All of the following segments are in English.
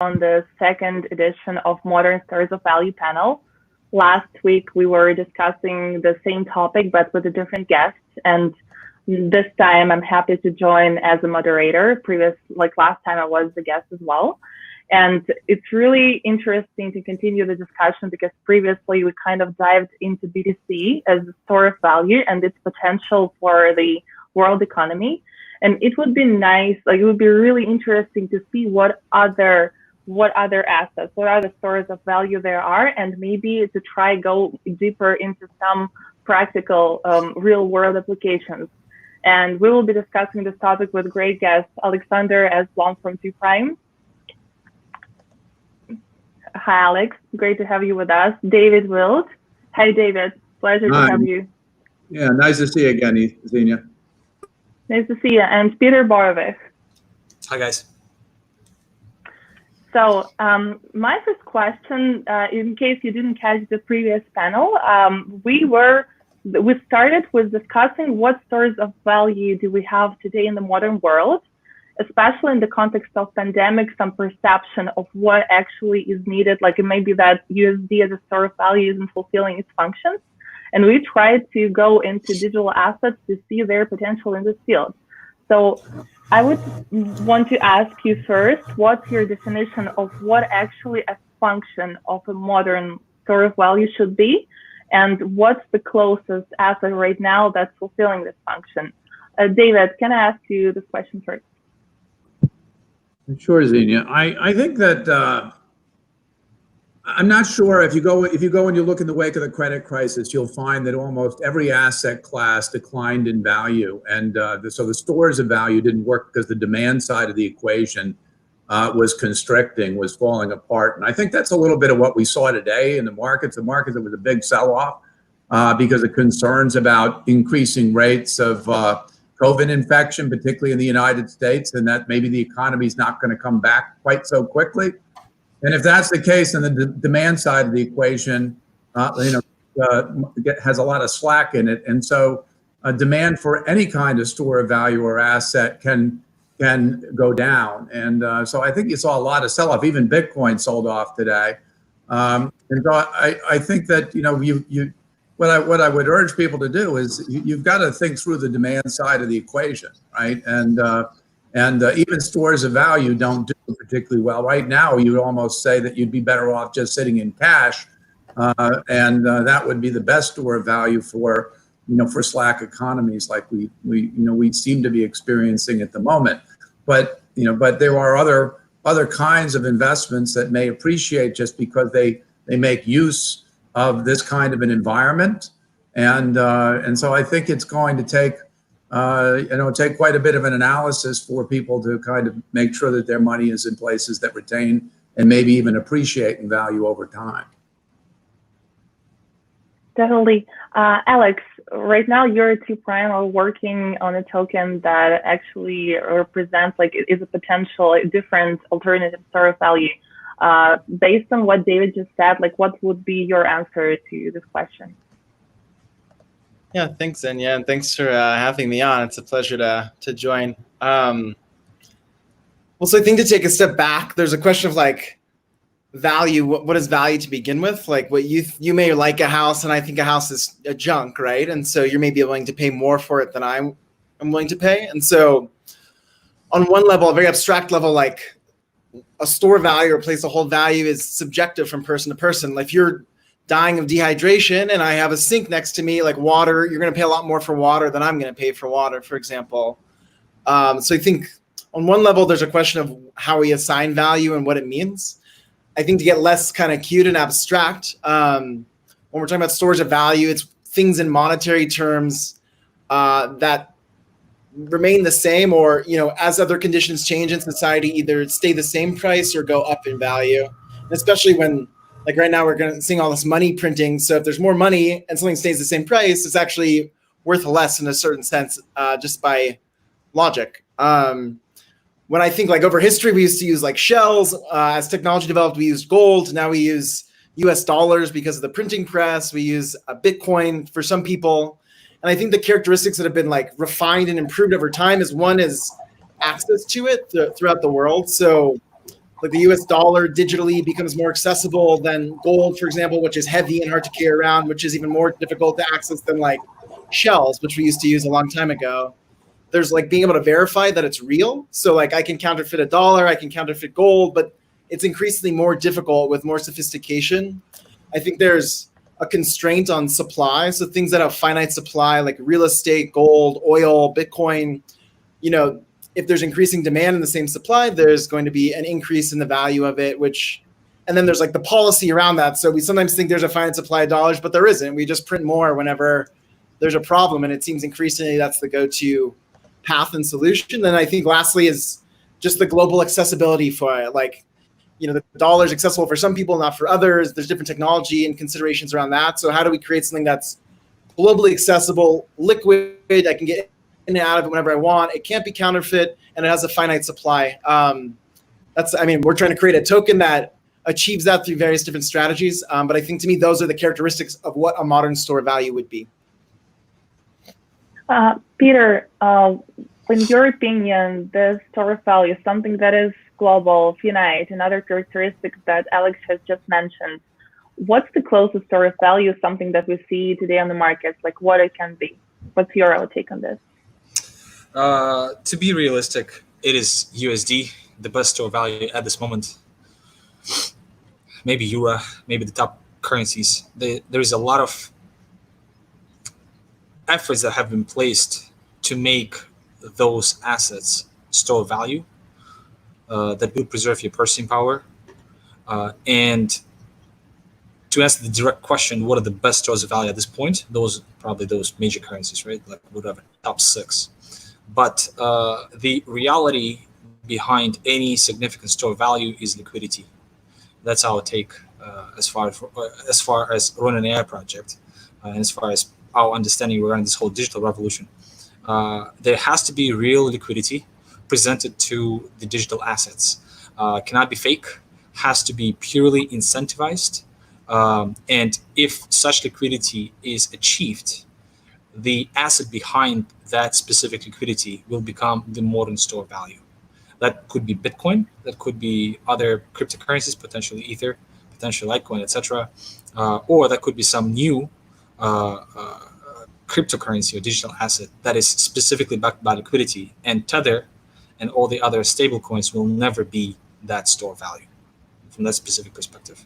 on the second edition of Modern Stores of Value panel. Last week, we were discussing the same topic, but with a different guest. And this time, I'm happy to join as a moderator. Last time, I was the guest as well. And it's really interesting to continue the discussion because previously we kind of dived into BTC as a store of value and its potential for the world economy. And it would be nice, it would be really interesting to see what other assets, what other stores of value there are, and maybe to try go deeper into some practical real world applications. And we will be discussing this topic with great guest, Alexander S. Blum from 2 Prime. Hi, Alex. Great to have you with us. David Weild. Hi, David. Pleasure to have you. Yeah, nice to see you again, Xenia. Nice to see you. And Peter Borovich. Hi, guys. So my first question, in case you didn't catch the previous panel, we started with discussing what stores of value do we have today in the modern world, especially in the context of pandemic, some perception of what actually is needed. Like it may be that USD as a store of value isn't fulfilling its functions. And we tried to go into digital assets to see their potential in this field. So I would want to ask you first, what's your definition of what actually a function of a modern store of value should be? And what's the closest asset right now that's fulfilling this function? David, can I ask you this question first? Sure, Xenia. I think that I'm not sure if you go and you look in the wake of the credit crisis, you'll find that almost every asset class declined in value, and so the stores of value didn't work because the demand side of the equation was constricting, was falling apart. And I think that's a little bit of what we saw today in the markets. The markets, it was a big sell-off because of concerns about increasing rates of COVID infection, particularly in the United States, and that maybe the economy is not going to come back quite so quickly. And if that's the case, then the demand side of the equation, has a lot of slack in it, and so demand for any kind of store of value or asset can go down. And so I think you saw a lot of sell-off. Even Bitcoin sold off today, and so I think that What I would urge people to do is you've got to think through the demand side of the equation, right? And even stores of value don't do particularly well. Right now, you would almost say that you'd be better off just sitting in cash, and that would be the best store of value for slack economies like we seem to be experiencing at the moment. But there are other kinds of investments that may appreciate just because they make use of this kind of an environment, and so I think it's going to take quite a bit of an analysis for people to kind of make sure that their money is in places that retain and maybe even appreciate in value over time. Definitely, Alex. Right now, you're at 2 Prime are working on a token that actually represents is a potential different alternative store of value. Based on what David just said, what would be your answer to this question? Yeah, thanks, Xenia, and thanks for having me on. It's a pleasure to join. So I think to take a step back, there's a question of value. What is value to begin with? What you may like a house, and I think a house is a junk, right? And so you may be willing to pay more for it than I'm willing to pay. And so on one level, a very abstract level, a store value or a place to hold value is subjective from person to person. If you're dying of dehydration and I have a sink next to me, water, you're going to pay a lot more for water than I'm going to pay for water, for example. So I think on one level, there's a question of how we assign value and what it means. I think to get less kind of cute and abstract, when we're talking about stores of value, it's things in monetary terms that remain the same, or as other conditions change in society, either stay the same price or go up in value. And especially when right now we're seeing all this money printing, so if there's more money and something stays the same price, it's actually worth less in a certain sense, just by logic. When I think over history, we used to use shells. As technology developed, we used gold. Now we use US dollars because of the printing press. We use a Bitcoin for some people. And I think the characteristics that have been refined and improved over time is one is access to it throughout the world. So like the US dollar digitally becomes more accessible than gold, for example, which is heavy and hard to carry around, which is even more difficult to access than like shells, which we used to use a long time ago. There's like being able to verify that it's real. So like I can counterfeit a dollar, I can counterfeit gold, but it's increasingly more difficult with more sophistication. I think there's a constraint on supply. So things that have finite supply, like real estate, gold, oil, Bitcoin, you know, if there's increasing demand in the same supply, there's going to be an increase in the value of it, and then there's like the policy around that. So we sometimes think there's a finite supply of dollars, but there isn't. We just print more whenever there's a problem. And it seems increasingly that's the go-to path and solution. And I think lastly is just the global accessibility for it. Like, you know, the dollar is accessible for some people, not for others. There's different technology and considerations around that. So how do we create something that's globally accessible, liquid, I can get in and out of it whenever I want, it can't be counterfeit, and it has a finite supply. We're trying to create a token that achieves that through various different strategies. But I think to me, those are the characteristics of what a modern store of value would be. Peter, in your opinion, the store of value is something that is global, finite, and other characteristics that Alex has just mentioned. What's the closest store of value, something that we see today on the markets, like what it can be? What's your take on this? To be realistic, it is USD, the best store of value at this moment. Maybe Euro, maybe the top currencies. There is a lot of efforts that have been placed to make those assets store of value that will preserve your purchasing power. And to answer the direct question, what are the best stores of value at this point? Those major currencies, right? Like whatever, top 6. But the reality behind any significant store of value is liquidity. That's our take as far as run an AI project, and as far as our understanding regarding this whole digital revolution. There has to be real liquidity presented to the digital assets. Cannot be fake, has to be purely incentivized. And if such liquidity is achieved, the asset behind that specific liquidity will become the modern store of value. That could be Bitcoin, that could be other cryptocurrencies, potentially Ether, potentially Litecoin, etc. Or that could be some new cryptocurrency or digital asset that is specifically backed by liquidity, and Tether and all the other stable coins will never be that store of value from that specific perspective.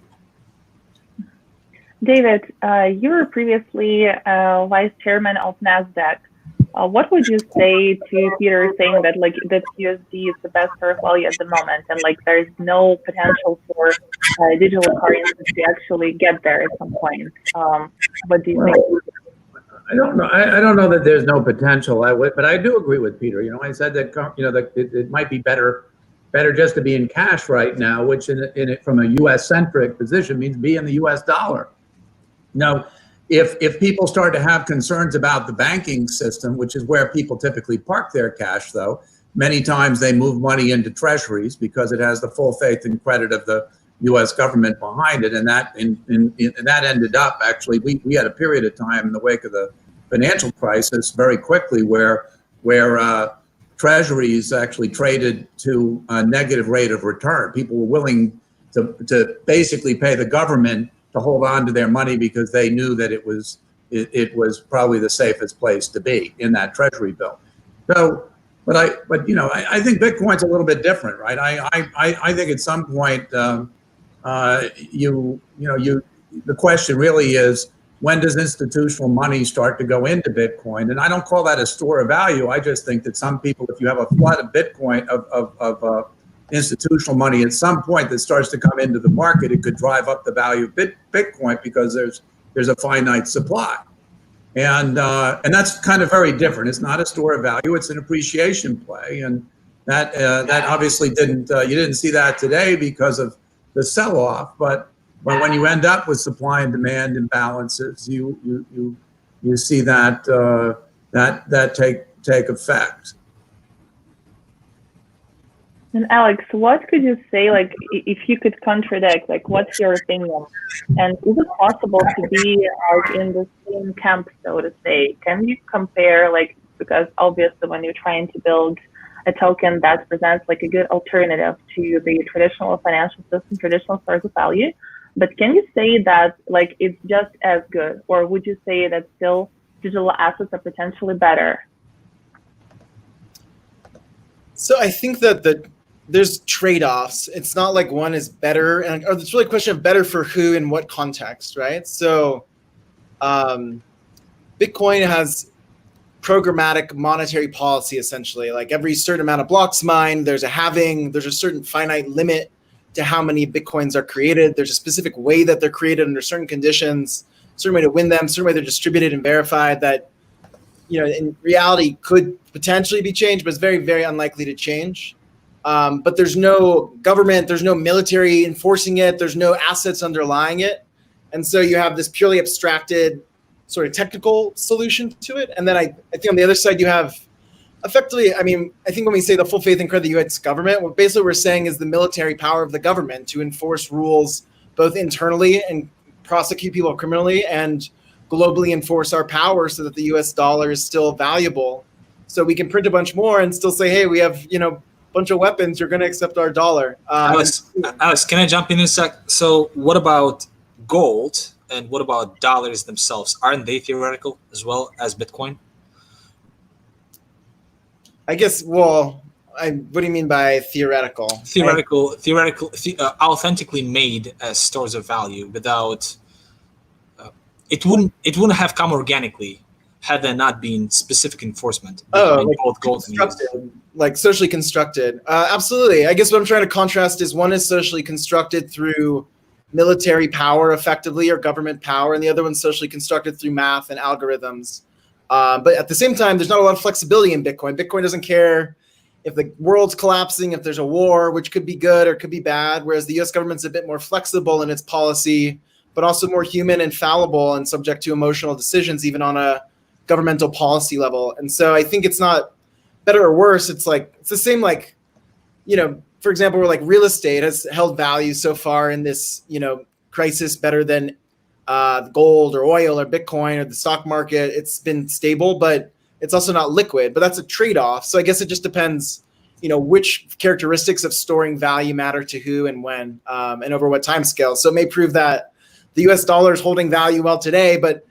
David, you were previously Vice Chairman of NASDAQ. What would you say to Peter saying that that USD is the best store of value at the moment, and there's no potential for digital currencies to actually get there at some point? What do you think? I don't know. I don't know that there's no potential. But I do agree with Peter. I said that that it might be better just to be in cash right now, which from a U.S. centric position means be in the U.S. dollar. Now, if people start to have concerns about the banking system, which is where people typically park their cash, though, many times they move money into treasuries because it has the full faith and credit of the U.S. government behind it, and that ended up actually. We had a period of time in the wake of the financial crisis very quickly where treasuries actually traded to a negative rate of return. People were willing to basically pay the government to hold on to their money because they knew that it was probably the safest place to be in that treasury bill. So, but I think Bitcoin's a little bit different, right? I think at some point the question really is, when does institutional money start to go into Bitcoin? And I don't call that a store of value. I just think that some people, if you have a flood of Bitcoin of institutional money at some point that starts to come into the market, it could drive up the value of Bitcoin because there's a finite supply, and that's kind of very different. It's not a store of value; it's an appreciation play, and that obviously you didn't see that today because of the sell-off. But when you end up with supply and demand imbalances, you see that take effect. And Alex, what could you say, if you could contradict, what's your opinion? And is it possible to be in the same camp, so to say? Can you compare, because obviously when you're trying to build a token that presents like a good alternative to the traditional financial system, traditional source of value. But can you say that like it's just as good, or would you say that still digital assets are potentially better? So I think that there's trade-offs. It's not like one is better, and or it's really a question of better for who in what context, right? So Bitcoin has programmatic monetary policy, essentially. Like every certain amount of blocks mined, there's a halving, there's a certain finite limit to how many Bitcoins are created. There's a specific way that they're created under certain conditions, certain way to win them, certain way they're distributed and verified that, you know, in reality could potentially be changed, but it's very, very unlikely to change. But there's no government, there's no military enforcing it, there's no assets underlying it. And so you have this purely abstracted sort of technical solution to it. And then I think on the other side, you have effectively, I mean, I think when we say the full faith and credit of the US government, what basically we're saying is the military power of the government to enforce rules both internally and prosecute people criminally and globally enforce our power so that the US dollar is still valuable. So we can print a bunch more and still say, hey, we have, you know, a bunch of weapons, you're going to accept our dollar. Alex, can I jump in a sec? So what about gold and what about dollars themselves? Aren't they theoretical as well as Bitcoin? I guess, well, what do you mean by theoretical? Theoretical, authentically made as stores of value without, it wouldn't have come organically had there not been specific enforcement. Oh, like both gold and like socially constructed. Absolutely. I guess what I'm trying to contrast is one is socially constructed through military power effectively or government power, and the other one's socially constructed through math and algorithms. But at the same time, there's not a lot of flexibility in Bitcoin. Bitcoin doesn't care if the world's collapsing, if there's a war, which could be good or could be bad, whereas the US government's a bit more flexible in its policy, but also more human and fallible and subject to emotional decisions, even on a governmental policy level. And so I think it's not better or worse. It's like, it's the same, like, you know, for example, where like real estate has held value so far in this, you know, crisis better than gold or oil or Bitcoin or the stock market. It's been stable, but it's also not liquid, but that's a trade-off. So I guess it just depends, you know, which characteristics of storing value matter to who and when, and over what time scale. So it may prove that the US dollar is holding value well today, but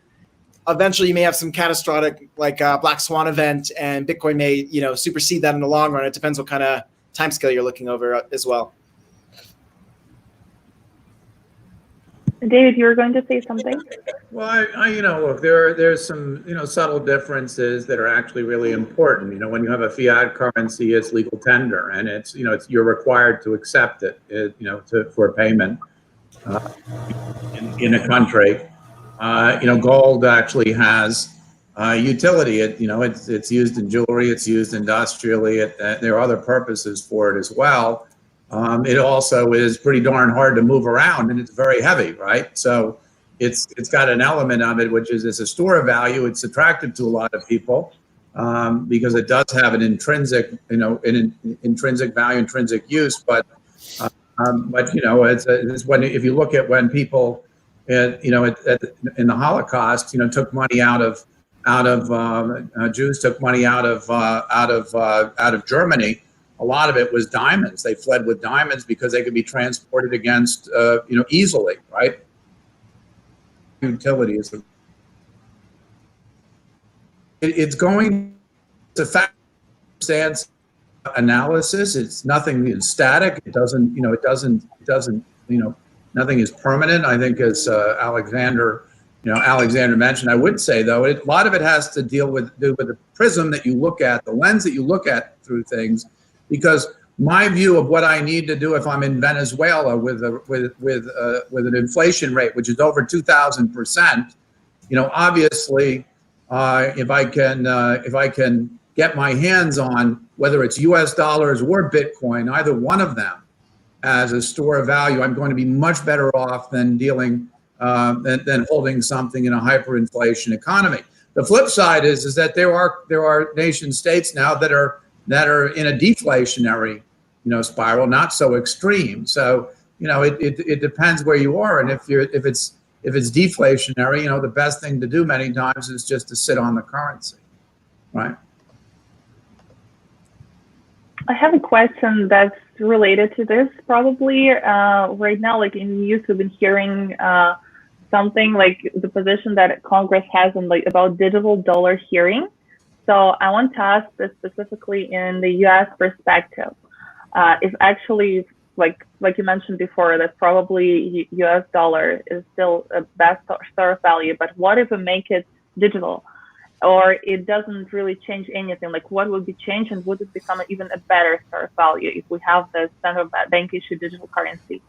eventually you may have some catastrophic like black swan event and Bitcoin may, you know, supersede that in the long run. It depends what kind of time scale you're looking over as well. David, you were going to say something? Well, I you know, look, there's some, you know, subtle differences that are actually really important. You know, when you have a fiat currency, it's legal tender, and it's, you know, you're required to accept it, you know, for payment in a country. You know, gold actually has utility. You know, it's used in jewelry, it's used industrially. There are other purposes for it as well. It also is pretty darn hard to move around, and it's very heavy, right? So it's got an element of it, which is it's a store of value. It's attractive to a lot of people because it does have an intrinsic, you know, an intrinsic value, intrinsic use. But you know, it's when, if you look at when people, you know, in the Holocaust, you know, took money out of Jews took money out of Germany. A lot of it was diamonds. They fled with diamonds because they could be transported against, you know, easily, right? Utility is it's going to fact stance analysis. It's nothing static. It doesn't, you know, nothing is permanent. I think, as Alexander mentioned, I would say though, a lot of it has to do with the prism that you look at, the lens that you look at through things. Because my view of what I need to do if I'm in Venezuela with an inflation rate which is over 2,000%, you know, obviously, if I can get my hands on whether it's U.S. dollars or Bitcoin, either one of them, as a store of value, I'm going to be much better off than than holding something in a hyperinflation economy. The flip side is that there are nation states now that are in a deflationary, you know, spiral, not so extreme. So, you know, it depends where you are, and if it's deflationary, you know, the best thing to do many times is just to sit on the currency, right? I have a question that's related to this probably. Right now, like in news, we've been hearing something like the position that Congress has on like about digital dollar hearing. So I want to ask this specifically in the U.S. perspective. If actually, like you mentioned before, that probably U.S. dollar is still a best store of value, but what if we make it digital? Or it doesn't really change anything? Like what would be changed, and would it become even a better store of value if we have the central bank issued digital currency?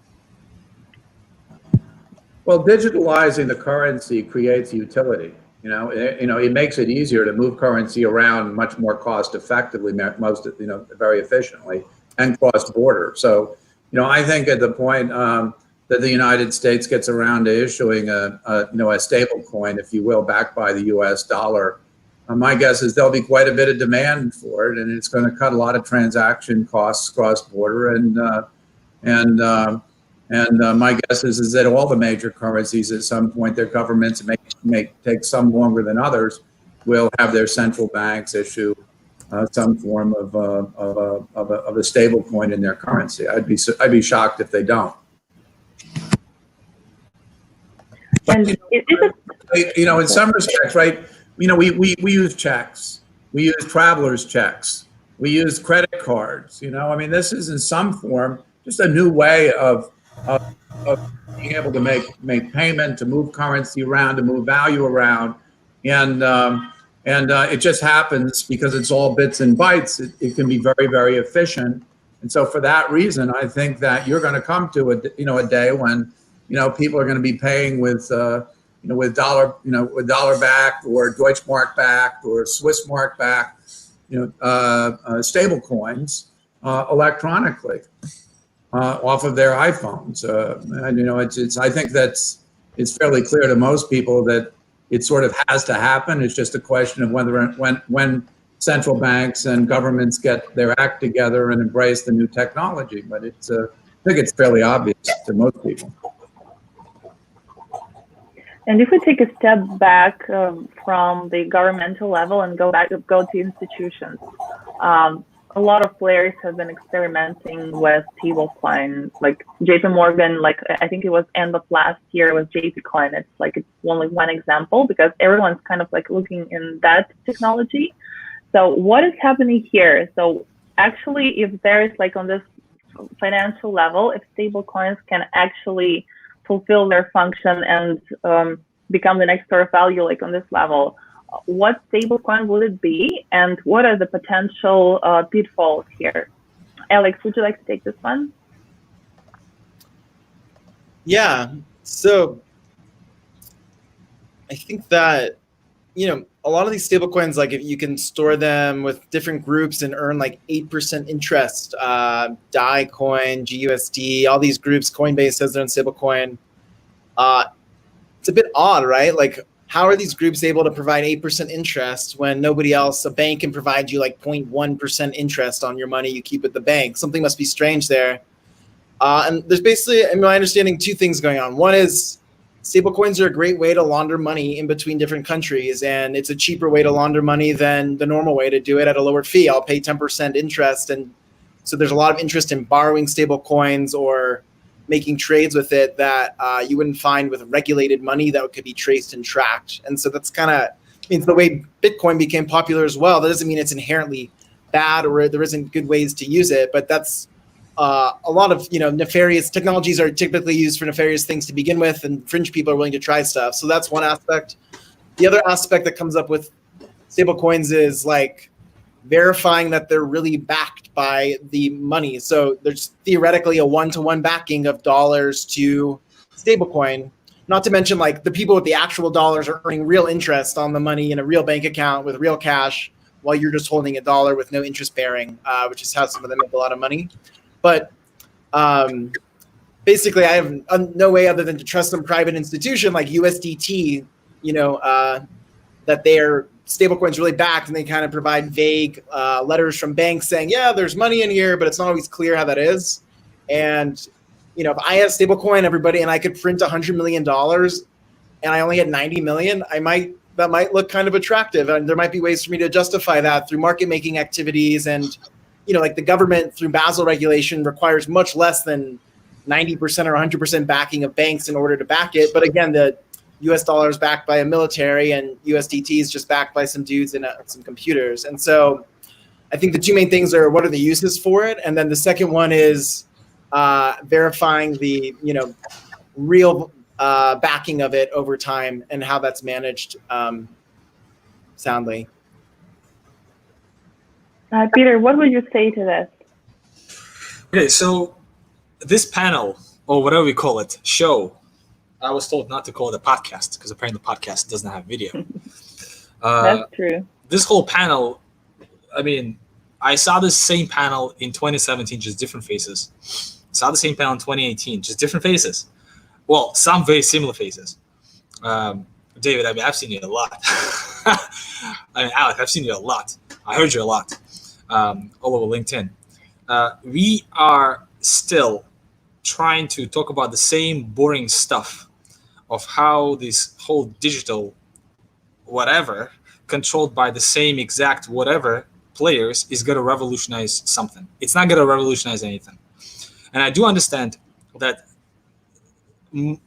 Well, digitalizing the currency creates utility. It makes it easier to move currency around much more cost effectively, very efficiently, and cross border. So, I think at the point that the United States gets around to issuing a stable coin, if you will, backed by the U.S. dollar, my guess is there'll be quite a bit of demand for it, and it's going to cut a lot of transaction costs cross border. And my guess is that all the major currencies at some point, their governments may take some longer than others, will have their central banks issue some form of a stable coin in their currency. I'd be shocked if they don't. But, in some respects, right? We use checks, we use travelers' checks, we use credit cards. This is in some form just a new way of being able to make payment, to move currency around, to move value around, and it just happens because it's all bits and bytes. It can be very, very efficient, and so for that reason, I think that you're going to come to a day when people are going to be paying with dollar backed or Deutschmark backed or Swiss mark backed stable coins electronically. Off of their iPhones, and I think it's fairly clear to most people that it sort of has to happen. It's just a question of when central banks and governments get their act together and embrace the new technology. But I think it's fairly obvious to most people. And if we take a step back from the governmental level and go to institutions. A lot of players have been experimenting with stablecoin, like JP Morgan, like I think it was end of last year with JP Coin. It's only one example because everyone's kind of like looking in that technology. So what is happening here? So actually, if there's like on this financial level, if stablecoins can actually fulfill their function and become the next store of value, like on this level, what stablecoin would it be, and what are the potential pitfalls here? Alex, would you like to take this one? Yeah, so I think that, a lot of these stablecoins, like if you can store them with different groups and earn like 8% interest, DAI Coin, GUSD, all these groups, Coinbase has their own stablecoin. It's a bit odd, right? Like, how are these groups able to provide 8% interest when nobody else, a bank can provide you like 0.1% interest on your money you keep at the bank? Something must be strange there. And there's basically, in my understanding, two things going on. One is stablecoins are a great way to launder money in between different countries, and it's a cheaper way to launder money than the normal way to do it at a lower fee. I'll pay 10% interest, and so there's a lot of interest in borrowing stablecoins or making trades with it that you wouldn't find with regulated money that could be traced and tracked. And so that's kind of means the way Bitcoin became popular as well. That doesn't mean it's inherently bad or there isn't good ways to use it, but that's a lot of nefarious technologies are typically used for nefarious things to begin with, and fringe people are willing to try stuff. So that's one aspect. The other aspect that comes up with stablecoins is like verifying that they're really backed by the money. So there's theoretically a one-to-one backing of dollars to stablecoin. Not to mention like the people with the actual dollars are earning real interest on the money in a real bank account with real cash, while you're just holding a dollar with no interest bearing, which is how some of them make a lot of money. But basically, I have no way other than to trust some private institution like USDT, that their stablecoins really backed, and they kind of provide vague letters from banks saying, yeah, there's money in here, but it's not always clear how that is. And if I had a stablecoin, everybody, and I could print $100 million, and I only had 90 million, that might look kind of attractive, and there might be ways for me to justify that through market making activities and like the government through Basel regulation requires much less than 90% or 100% backing of banks in order to back it. But again, the US dollar is backed by a military, and USDT is just backed by some dudes and some computers. And so I think the two main things are, what are the uses for it? And then the second one is verifying the, real backing of it over time and how that's managed soundly. Peter, what would you say to this? Okay, so this panel, or whatever we call it, show, I was told not to call it a podcast because apparently the podcast doesn't have video. That's true. This whole panel, I mean, I saw this same panel in 2017, just different faces. Saw the same panel in 2018, just different faces. Well, some very similar faces. David, I mean, I've seen you a lot. I mean, Alec, I've seen you a lot. I heard you a lot, all over LinkedIn. We are still trying to talk about the same boring stuff of how this whole digital whatever controlled by the same exact whatever players is going to revolutionize something. It's not going to revolutionize anything. And I do understand that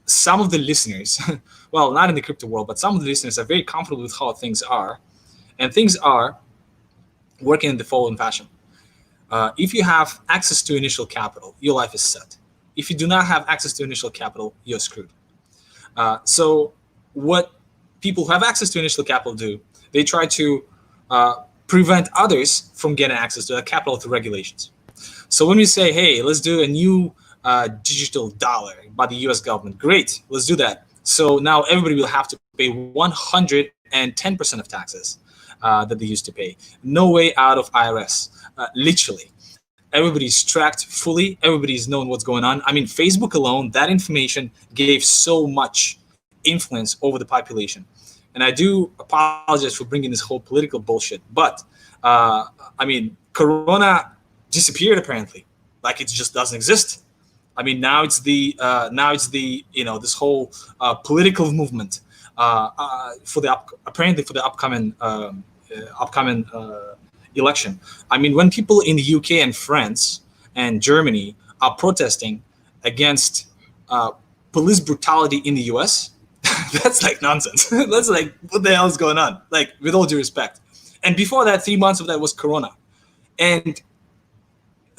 some of the listeners, well, not in the crypto world, but some of the listeners are very comfortable with how things are. And things are working in the following fashion. If you have access to initial capital, your life is set. If you do not have access to initial capital, you're screwed. So what people who have access to initial capital do, they try to prevent others from getting access to that capital through regulations. So when we say, hey, let's do a new digital dollar by the US government, great, let's do that. So now everybody will have to pay 110% of taxes that they used to pay. No way out of IRS, literally. Everybody's tracked fully. Everybody's known what's going on. I mean, Facebook alone, that information gave so much influence over the population. And I do apologize for bringing this whole political bullshit. But, I mean, Corona disappeared apparently. Like it just doesn't exist. I mean, now it's the this whole political movement for the upcoming election. I mean, when people in the UK and France and Germany are protesting against police brutality in the US, that's like nonsense. That's like, what the hell is going on? Like, with all due respect. And before that, 3 months of that was Corona. And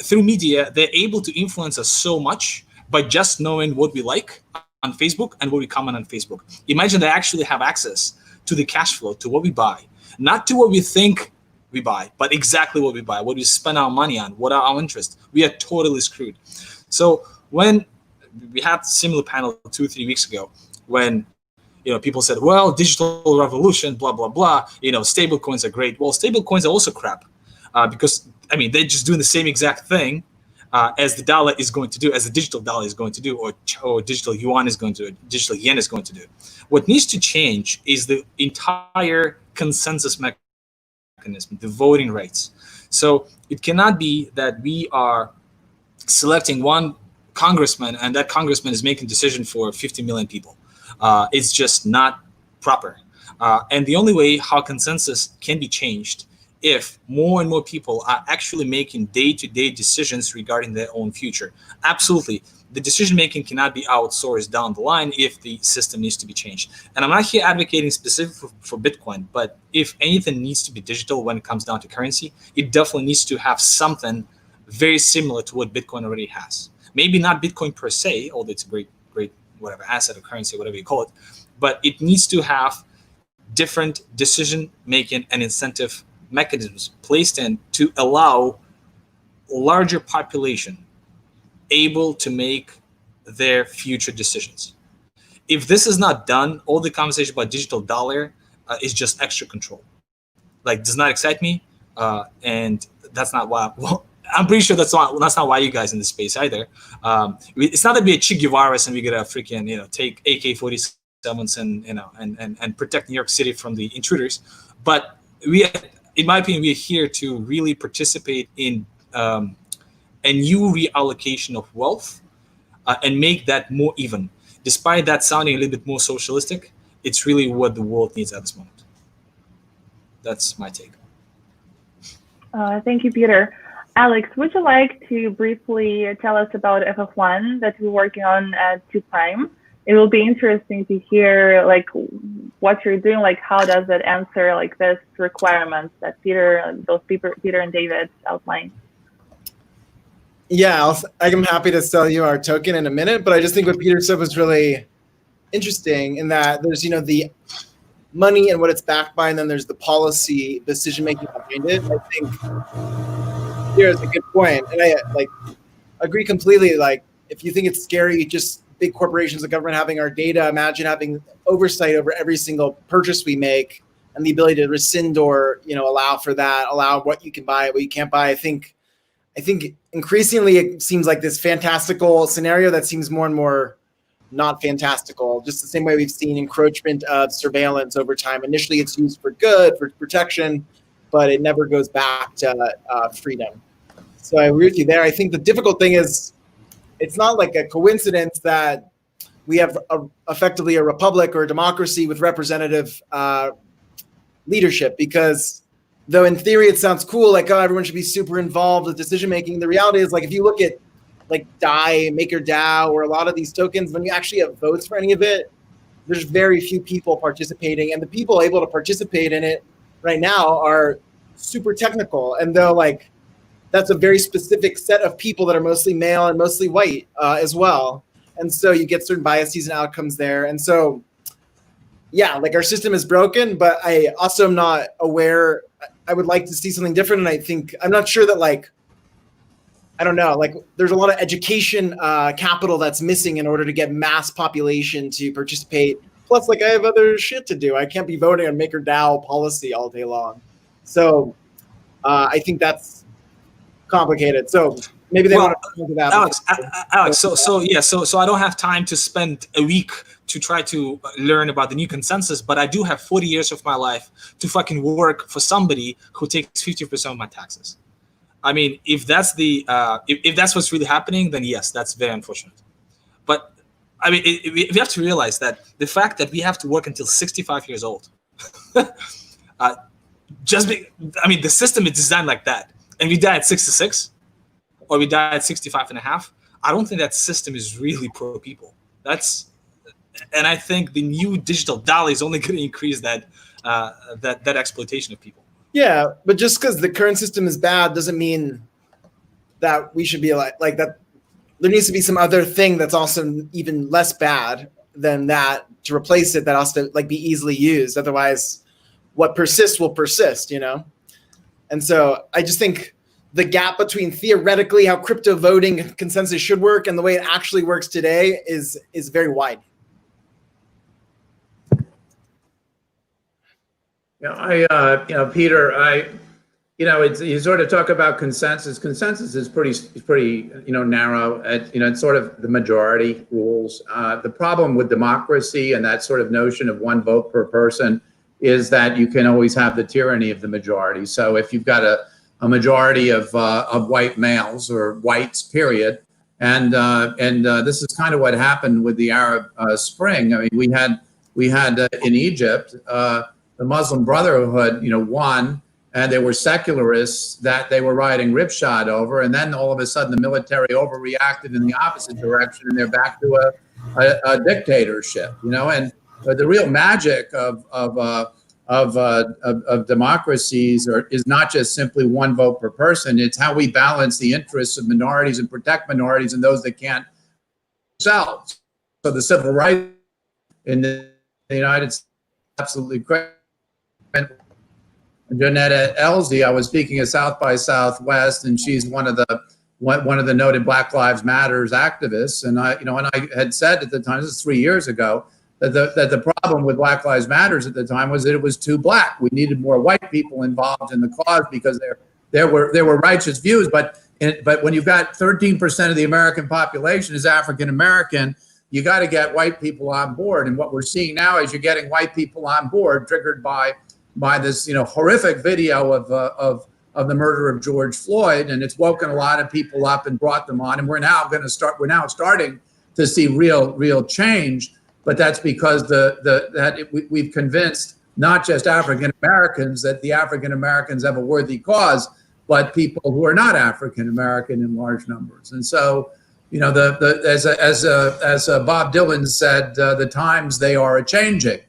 through media, they're able to influence us so much by just knowing what we like on Facebook and what we comment on Facebook. Imagine they actually have access to the cash flow, to what we buy, not to what we think we buy, but exactly what we buy, what we spend our money on, what are our interests. We are totally screwed. So when we had similar panel 2-3 weeks ago, when people said, well, digital revolution, blah, blah, blah, stable coins are great. Well, stable coins are also crap because, I mean, they're just doing the same exact thing as the dollar is going to do, as the digital dollar is going to do, or digital yuan is going to do, digital yen is going to do. What needs to change is the entire consensus mechanism, the voting rights. So it cannot be that we are selecting one congressman and that congressman is making a decision for 50 million people. It's just not proper. And the only way how consensus can be changed if more and more people are actually making day-to-day decisions regarding their own future. Absolutely. The decision-making cannot be outsourced down the line if the system needs to be changed. And I'm not here advocating specifically for Bitcoin, but if anything needs to be digital when it comes down to currency, it definitely needs to have something very similar to what Bitcoin already has. Maybe not Bitcoin per se, although it's a great, whatever, asset or currency, whatever you call it, but it needs to have different decision-making and incentive mechanisms placed in to allow larger population able to make their future decisions. If this is not done, all the conversation about digital dollar is just extra control. Like, does not excite me, and that's not why. Well, I'm pretty sure that's not why you guys in this space either. It's not that we're Che Guevara's and we gotta freaking take AK-47s and protect New York City from the intruders, but we. In my opinion, we're here to really participate in a new reallocation of wealth and make that more even. Despite that sounding a little bit more socialistic, it's really what the world needs at this moment. That's my take. Thank you, Peter. Alex, would you like to briefly tell us about FF1 that we're working on at 2 Prime? It will be interesting to hear like what you're doing, like how does it answer like this requirements that Peter and David outlined. Yeah, I'm happy to sell you our token in a minute, but I just think what Peter said was really interesting in that there's, the money and what it's backed by, and then there's the policy decision-making behind it. I think here is a good point, and I agree completely. Like, if you think it's scary, just big corporations, the government having our data, imagine having oversight over every single purchase we make and the ability to rescind or, allow for that, allow what you can buy, what you can't buy. I think increasingly it seems like this fantastical scenario that seems more and more not fantastical, just the same way we've seen encroachment of surveillance over time. Initially, it's used for good, for protection, but it never goes back to freedom. So I agree with you there. I think the difficult thing is it's not like a coincidence that we have effectively a republic or a democracy with representative leadership, because though in theory it sounds cool, like, oh, everyone should be super involved with decision making, the reality is, like, if you look at like DAI, MakerDAO, or a lot of these tokens, when you actually have votes for any of it, there's very few people participating, and the people able to participate in it right now are super technical, and though like that's a very specific set of people that are mostly male and mostly white as well, and so you get certain biases and outcomes there. And so yeah, like, our system is broken, but I also am not aware. I would like to see something different, and I'm not sure that, like, I don't know, like, there's a lot of education capital that's missing in order to get mass population to participate. Plus, like, I have other shit to do. I can't be voting on MakerDAO policy all day long. So I think that's complicated. So maybe they want to do that. Alex, so I don't have time to spend a week to try to learn about the new consensus, but I do have 40 years of my life to fucking work for somebody who takes 50% of my taxes. I mean, if that's if that's what's really happening, then yes, that's very unfortunate. But I mean, we have to realize that the fact that we have to work until 65 years old, I mean, the system is designed like that, and we die at 66, or we die at 65 and a half. I don't think that system is really pro people. And I think the new digital dollar is only going to increase that exploitation of people. Yeah, but just because the current system is bad doesn't mean that we should be like that. There needs to be some other thing that's also even less bad than that to replace it, that also like be easily used. Otherwise, what persists will persist, And so I just think the gap between theoretically how crypto voting consensus should work and the way it actually works today is very wide. Yeah, Peter, you sort of talk about consensus. Consensus is pretty, narrow. It's sort of the majority rules. The problem with democracy and that sort of notion of one vote per person is that you can always have the tyranny of the majority. So if you've got a majority of white males or whites, period, and this is kind of what happened with the Arab Spring. I mean, we had in Egypt. The Muslim Brotherhood, won, and they were secularists that they were riding ripshod over, and then all of a sudden the military overreacted in the opposite direction, and they're back to a dictatorship, And the real magic of democracies is not just simply one vote per person; it's how we balance the interests of minorities and protect minorities and those that can't themselves. So the civil rights in the United States, absolutely correct. Janetta Elsie, I was speaking at South by Southwest, and she's one of the noted Black Lives Matters activists. And I had said at the time, this is 3 years ago, that the problem with Black Lives Matters at the time was that it was too black. We needed more white people involved in the cause because there were righteous views. But when you've got 13% of the American population is African American, you got to get white people on board. And what we're seeing now is you're getting white people on board, triggered by this, horrific video of the murder of George Floyd, and it's woken a lot of people up and brought them on. And we're now starting to see real change. But that's because we've convinced not just African Americans that the African Americans have a worthy cause, but people who are not African American in large numbers. And so, you know, as Bob Dylan said, the times they are a changing,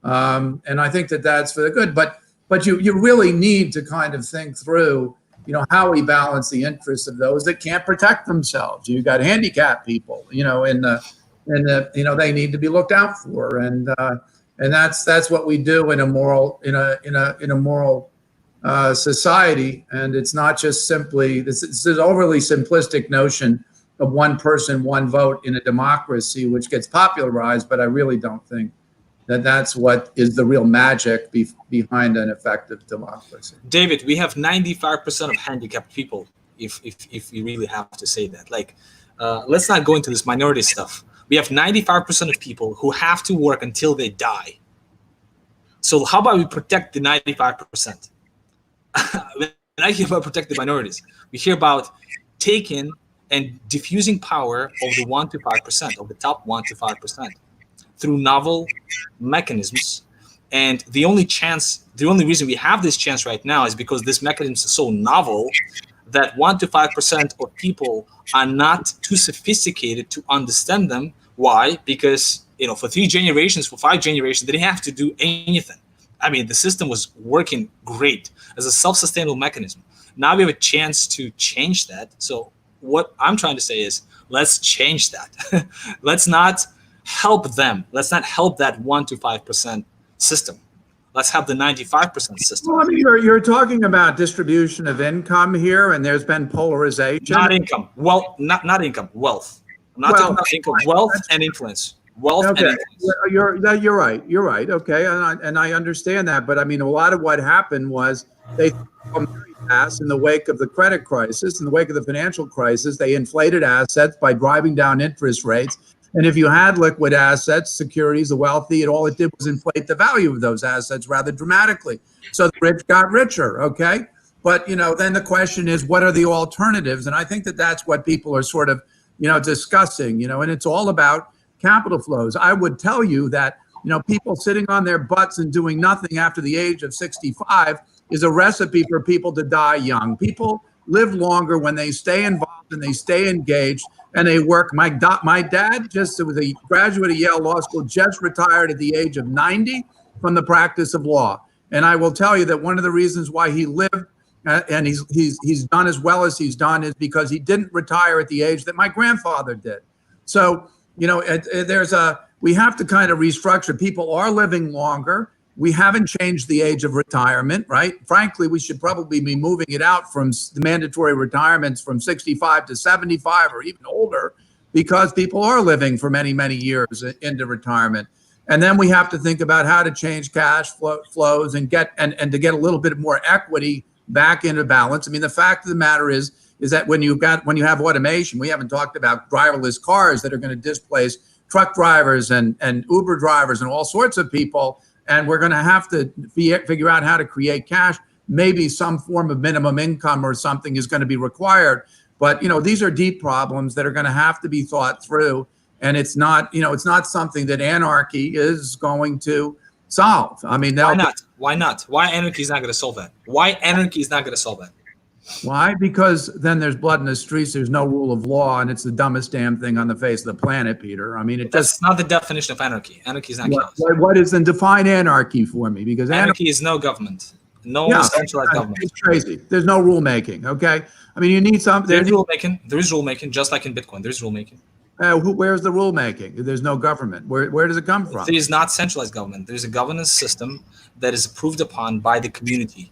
and I think that that's for the good. But you really need to kind of think through, you know, how we balance the interests of those that can't protect themselves. You've got handicapped people, you know, you know, they need to be looked out for, and that's what we do in a moral society. And it's not just simply this overly simplistic notion of one person, one vote in a democracy, which gets popularized, but I really don't think that that's what is the real magic behind an effective democracy. David, we have 95% of handicapped people, if you really have to say that. Like, let's not go into this minority stuff. We have 95% of people who have to work until they die. So how about we protect the 95%? When I hear about protect the minorities, we hear about taking and diffusing power of the 1 to 5%, of the top 1 to 5%, through novel mechanisms. And the only reason we have this chance right now is because this mechanism is so novel that 1 to 5% of people are not too sophisticated to understand them. Why? Because, you know, for 3 generations, for 5 generations, they didn't have to do anything. I mean, the system was working great as a self-sustainable mechanism. Now we have a chance to change that. So what I'm trying to say is, let's change that. Let's not help them. Let's not help that 1 to 5% system. Let's have the 95% system. Well, I mean, you're talking about distribution of income here, and there's been polarization. Not income. Well, not income. Wealth. I'm not talking about income. Wealth and influence. Wealth and influence. You're right. You're right. Okay, and I understand that, but I mean, a lot of what happened was they in the wake of the credit crisis, in the wake of the financial crisis, they inflated assets by driving down interest rates. And if you had liquid assets, securities, the wealthy, all it did was inflate the value of those assets rather dramatically. So the rich got richer, okay? But, you know, then the question is, what are the alternatives? And I think that that's what people are sort of, you know, discussing, you know, and it's all about capital flows. I would tell you that, you know, people sitting on their butts and doing nothing after the age of 65 is a recipe for people to die young. People live longer when they stay involved and they stay engaged and they work. My dad just was a graduate of Yale Law School, just retired at the age of 90 from the practice of law. And I will tell you that one of the reasons why he lived and he's done as well as he's done is because he didn't retire at the age that my grandfather did. So, you know, we have to kind of restructure. People are living longer. We haven't changed the age of retirement, right? Frankly, we should probably be moving it out from the mandatory retirements from 65 to 75 or even older, because people are living for many, many years into retirement. And then we have to think about how to change cash flows and to get a little bit more equity back into balance. I mean, the fact of the matter is that when you have automation, we haven't talked about driverless cars that are going to displace truck drivers and Uber drivers and all sorts of people. And we're going to have to figure out how to create cash. Maybe some form of minimum income or something is going to be required. But, you know, these are deep problems that are going to have to be thought through. And it's not, you know, it's not something that anarchy is going to solve. I mean, why not? Why not? Why anarchy is not going to solve that? Why anarchy is not going to solve that? Why? Because then there's blood in the streets. There's no rule of law, and it's the dumbest damn thing on the face of the planet, Peter. I mean, that's not the definition of anarchy. Anarchy is not chaos. What is then? Define anarchy for me, because anarchy is no government, no centralized government. It's crazy. There's no rulemaking. Okay, I mean, you need something. There's rulemaking. There is rulemaking, just like in Bitcoin. There's rulemaking. Where's the rulemaking? There's no government. Where does it come from? There is not centralized government. There's a governance system that is approved upon by the community,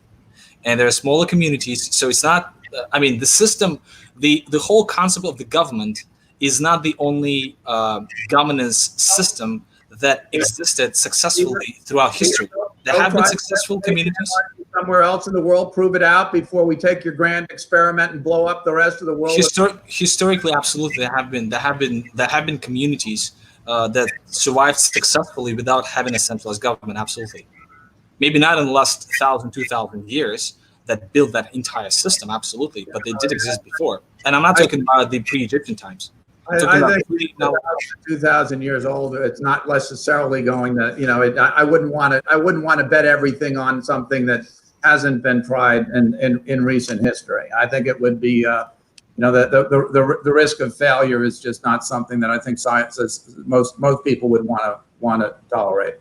and there are smaller communities. So it's not. I mean, the system, the whole concept of the government is not the only governance system that existed successfully throughout history. There have been successful communities. Somewhere else in the world, prove it out before we take your grand experiment and blow up the rest of the world. Historically, absolutely, there have been communities that survived successfully without having a centralized government. Absolutely, maybe not in the last 1,000, 2,000 years that built that entire system. Absolutely, but they did exist before. And I'm not talking about the pre-Egyptian times. I think 2,000 years old. It's not necessarily going to, you know. I wouldn't want to bet everything on something that hasn't been tried in recent history. I think it would be, the risk of failure is just not something that I think most people would want to tolerate.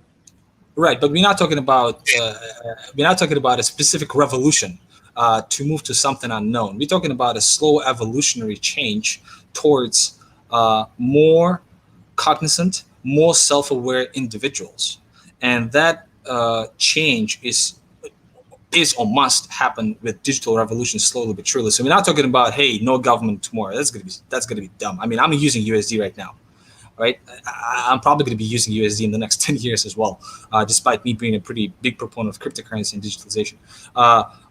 Right, but we're not talking about a specific revolution to move to something unknown. We're talking about a slow evolutionary change towards more cognizant, more self-aware individuals, and that change is or must happen with digital revolution slowly but surely. So we're not talking about, hey, no government tomorrow. That's gonna be dumb. I mean, I'm using USD right now, right? I'm probably going to be using USD in the next 10 years as well, despite me being a pretty big proponent of cryptocurrency and digitalization.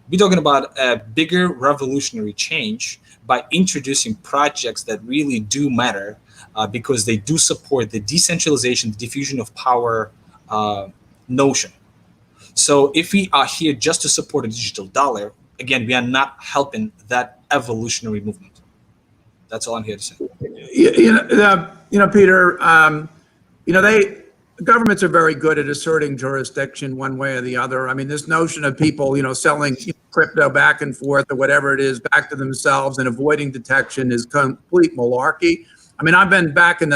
We're talking about a bigger revolutionary change by introducing projects that really do matter because they do support the decentralization, the diffusion of power notion. So if we are here just to support a digital dollar, again, we are not helping that evolutionary movement. That's all I'm here to say. Peter, governments are very good at asserting jurisdiction one way or the other. I mean, this notion of people, selling crypto back and forth or whatever it is back to themselves and avoiding detection is complete malarkey. I mean, I've been back with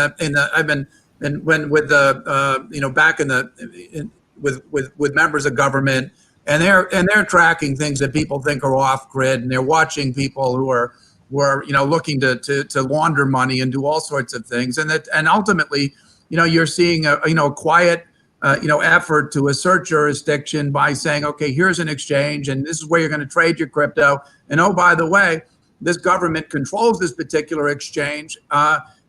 members of government, and they're tracking things that people think are off grid, and they're watching people who are looking to launder money and do all sorts of things, and ultimately, you're seeing a quiet effort to assert jurisdiction by saying, okay, here's an exchange, and this is where you're going to trade your crypto, and oh, by the way, this government controls this particular exchange,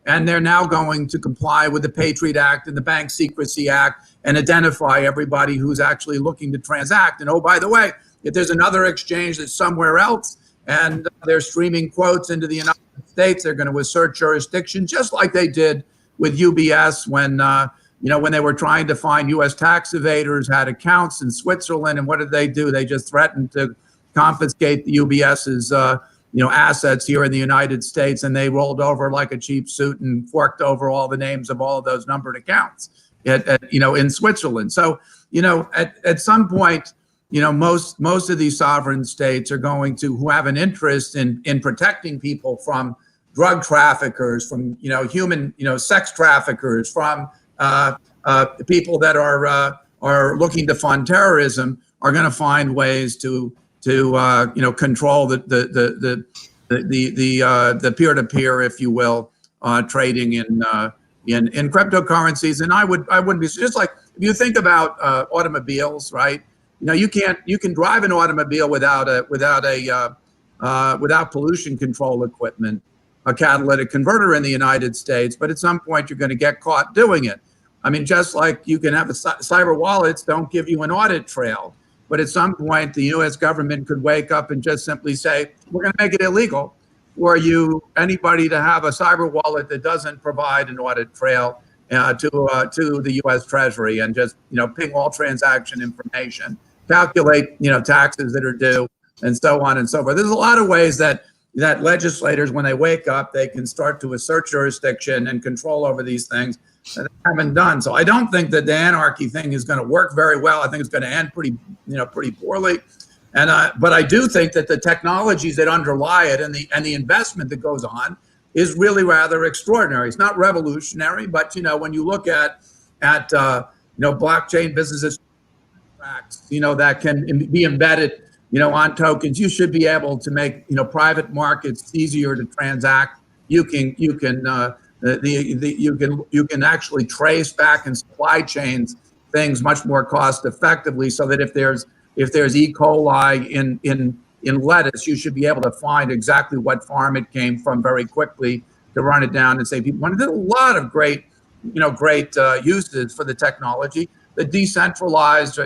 and they're now going to comply with the Patriot Act and the Bank Secrecy Act and identify everybody who's actually looking to transact. And oh, by the way, if there's another exchange that's somewhere else and they're streaming quotes into the United States, they're going to assert jurisdiction, just like they did with UBS when they were trying to find U.S. tax evaders, had accounts in Switzerland. And what did they do? They just threatened to confiscate the UBS's assets here in the United States, and they rolled over like a cheap suit and forked over all the names of all of those numbered accounts in Switzerland. So, at some point, most of these sovereign states are going to, who have an interest in protecting people from drug traffickers, from human sex traffickers, from people that are looking to fund terrorism, are going to find ways to control the peer-to-peer, if you will, trading in cryptocurrencies. And I wouldn't be, just like if you think about automobiles, right? You can drive an automobile without pollution control equipment, a catalytic converter in the United States, but at some point you're going to get caught doing it. I mean, just like you can have cyber wallets don't give you an audit trail, but at some point the U.S. government could wake up and just simply say, we're going to make it illegal for anybody to have a cyber wallet that doesn't provide an audit trail to the U.S. Treasury, and just ping all transaction information, calculate taxes that are due, and so on and so forth. There's a lot of ways that legislators, when they wake up, they can start to assert jurisdiction and control over these things that they haven't done. So I don't think that the anarchy thing is going to work very well. I think it's going to end pretty poorly. But I do think that the technologies that underlie it and the investment that goes on is really rather extraordinary. It's not revolutionary, but when you look at blockchain businesses, that can be embedded on tokens, you should be able to make private markets easier to transact. You can actually trace back in supply chains things much more cost effectively, so that if there's E. coli in lettuce, you should be able to find exactly what farm it came from very quickly to run it down and save people. And there's a lot of great uses for the technology. The decentralized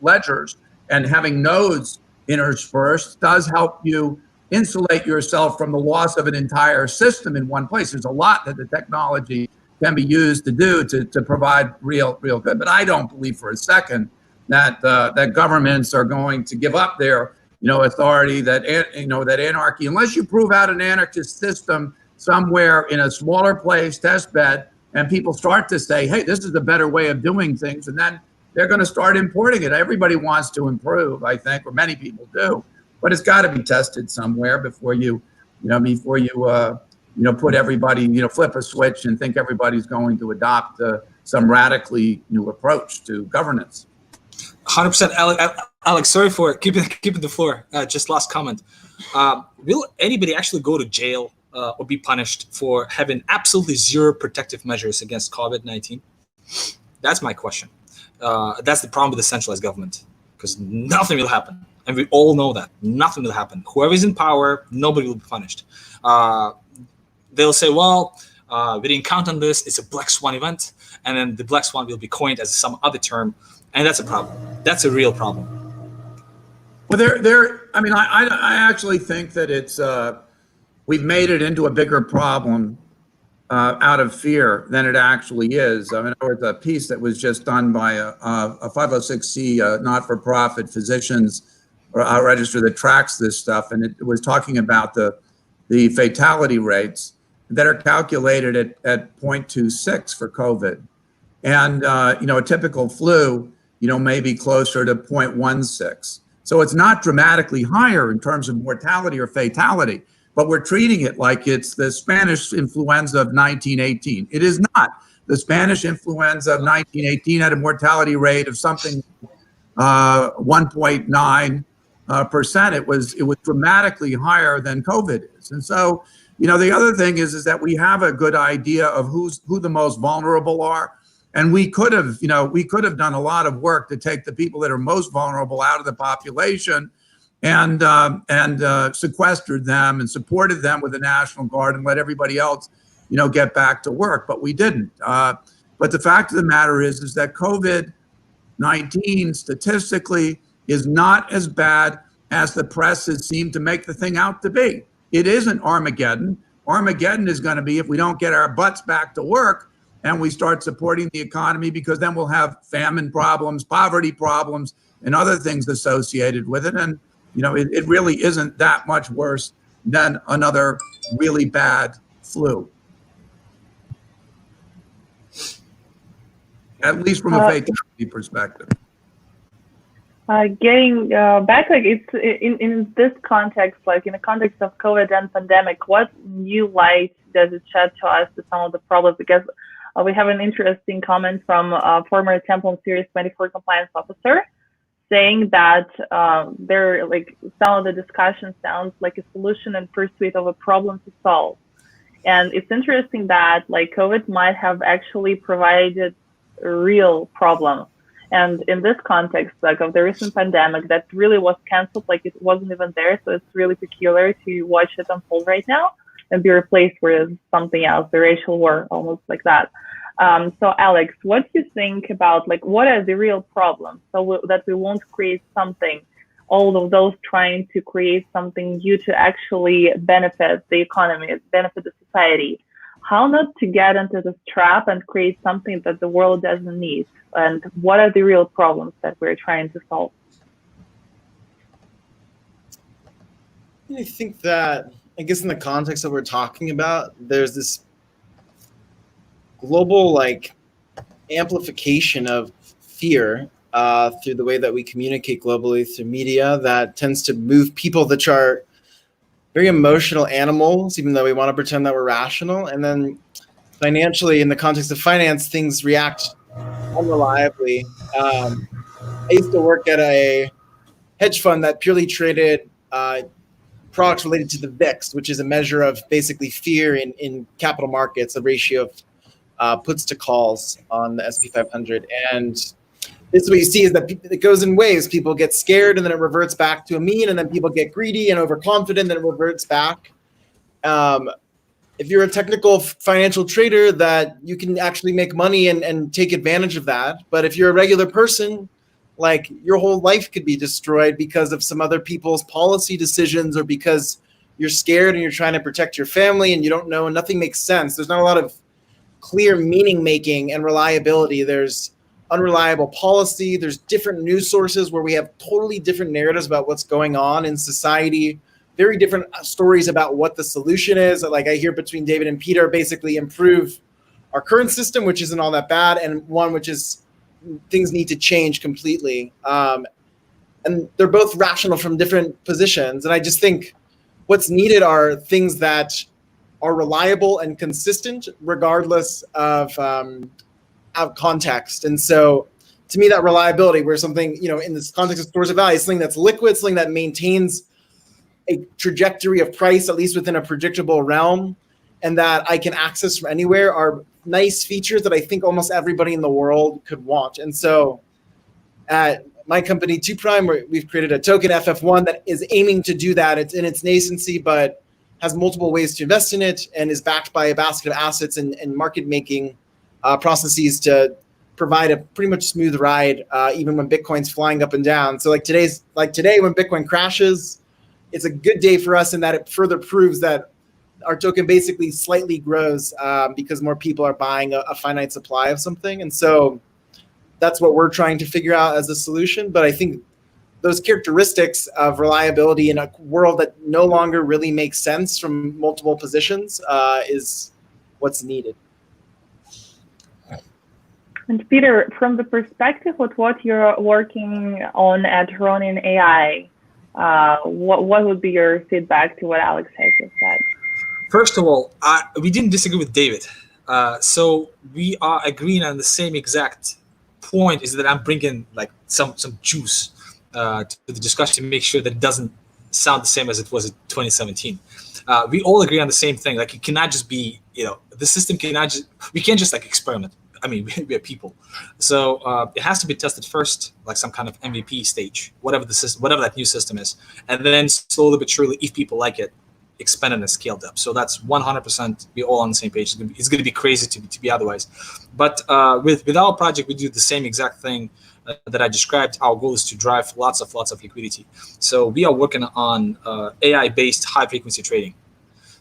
ledgers and having nodes interspersed does help you insulate yourself from the loss of an entire system in one place. There's a lot that the technology can be used to do to provide real good. But I don't believe for a second that governments are going to give up their authority, that anarchy, unless you prove out an anarchist system somewhere in a smaller place, test bed, and people start to say, hey, this is a better way of doing things, and then they're going to start importing it. Everybody wants to improve, I think, or many people do, but it's got to be tested somewhere before you put everybody, flip a switch and think everybody's going to adopt some radically new approach to governance. 100%. Alex, sorry for keeping the floor. Just last comment. Will anybody actually go to jail or be punished for having absolutely zero protective measures against COVID-19? That's my question. That's the problem with the centralized government, because nothing will happen. And we all know that. Nothing will happen. Whoever's in power, nobody will be punished. They'll say, well, we didn't count on this. It's a black swan event. And then the black swan will be coined as some other term. And that's a problem. That's a real problem. Well, I actually think that it's we've made it into a bigger problem out of fear than it actually is. I mean, there was a piece that was just done by a 506c not-for-profit physicians register that tracks this stuff, and it was talking about the fatality rates that are calculated at 0.26 for COVID, and a typical flu, may be closer to 0.16. So it's not dramatically higher in terms of mortality or fatality, but we're treating it like it's the Spanish influenza of 1918. It is not. The Spanish influenza of 1918 had a mortality rate of something 1.9%. It was dramatically higher than COVID is. And so, the other thing is that we have a good idea of who the most vulnerable are. And we could have done a lot of work to take the people that are most vulnerable out of the population and sequestered them and supported them with the National Guard and let everybody else, get back to work. But we didn't. But the fact of the matter is that COVID-19 statistically is not as bad as the press has seemed to make the thing out to be. It isn't Armageddon. Armageddon is going to be if we don't get our butts back to work and we start supporting the economy, because then we'll have famine problems, poverty problems, and other things associated with it. And, it really isn't that much worse than another really bad flu. At least from a fatality perspective. Getting back, it's in this context, in the context of COVID and pandemic, what new light does it shed to us to some of the problems? Because we have an interesting comment from former Temple Series 24 compliance officer saying that some of the discussion sounds like a solution in pursuit of a problem to solve. And it's interesting that COVID might have actually provided a real problem. And in this context, of the recent pandemic that really was canceled, it wasn't even there. So it's really peculiar to watch it unfold right now and be replaced with something else, the racial war, almost like that. So Alex, what do you think about what are the real problems so that we won't create something, all of those trying to create something new to actually benefit the economy, benefit the society? How not to get into this trap and create something that the world doesn't need? And what are the real problems that we're trying to solve? I think that, in the context that we're talking about, there's this global amplification of fear through the way that we communicate globally through media that tends to move people that are very emotional animals, even though we want to pretend that we're rational. And then financially, in the context of finance, things react unreliably. I used to work at a hedge fund that purely traded products related to the VIX, which is a measure of basically fear in capital markets, a ratio of puts to calls on the S&P 500. And this is what you see is that it goes in waves. People get scared and then it reverts back to a mean, and then people get greedy and overconfident, then it reverts back. If you're a technical financial trader, that you can actually make money and take advantage of that. But if you're a regular person, your whole life could be destroyed because of some other people's policy decisions, or because you're scared and you're trying to protect your family and you don't know and nothing makes sense. There's not a lot of clear meaning making and reliability. There's unreliable policy. There's different news sources where we have totally different narratives about what's going on in society. Very different stories about what the solution is. I hear between David and Peter, basically improve our current system, which isn't all that bad, and one which is things need to change completely. And they're both rational from different positions. And I just think what's needed are things that are reliable and consistent regardless of context. And so to me, that reliability, where something, in this context of stores of value, something that's liquid, something that maintains a trajectory of price, at least within a predictable realm, and that I can access from anywhere, are nice features that I think almost everybody in the world could want. And so at my company, 2Prime, we've created a token FF1 that is aiming to do that. It's in its nascency, but has multiple ways to invest in it and is backed by a basket of assets and market making processes to provide a pretty much smooth ride, even when Bitcoin's flying up and down. So like today, when Bitcoin crashes, it's a good day for us in that it further proves that our token basically slightly grows because more people are buying a finite supply of something. And so that's what we're trying to figure out as a solution. But I think those characteristics of reliability in a world that no longer really makes sense from multiple positions is what's needed. And Peter, from the perspective of what you're working on at Ronin AI, what would be your feedback to what Alex has just said? First of all, we didn't disagree with David. So we are agreeing on the same exact point, is that I'm bringing like some juice to the discussion to make sure that it doesn't sound the same as it was in 2017. We all agree on the same thing. Like, it cannot just be, the system cannot just, we can't just like experiment. I mean, we are people. So it has to be tested first, like some kind of MVP stage, whatever the system, whatever that new system is. And then slowly but surely, if people like it, expanded and scaled up. So that's 100%, we're all on the same page. It's going to be crazy to be otherwise. But with our project, we do the same exact thing that I described. Our goal is to drive lots of liquidity. So we are working on AI-based high-frequency trading.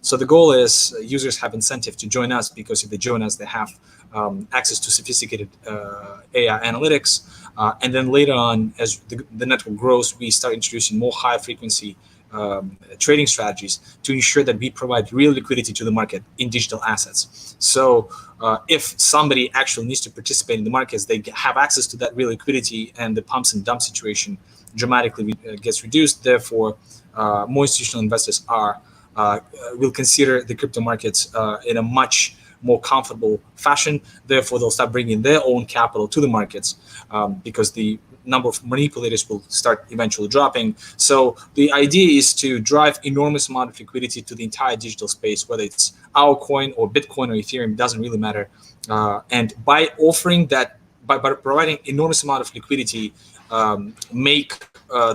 So the goal is users have incentive to join us, because if they join us, they have access to sophisticated AI analytics. And then later on, as the network grows, we start introducing more high-frequency trading strategies to ensure that we provide real liquidity to the market in digital assets. So if somebody actually needs to participate in the markets, they have access to that real liquidity, and the pumps and dumps situation dramatically gets reduced. Therefore, more institutional investors will consider the crypto markets in a much more comfortable fashion. Therefore, they'll start bringing their own capital to the markets because the number of manipulators will start eventually dropping. So the idea is to drive enormous amount of liquidity to the entire digital space, whether it's our coin or Bitcoin or Ethereum, doesn't really matter. And by offering that, by providing enormous amount of liquidity, make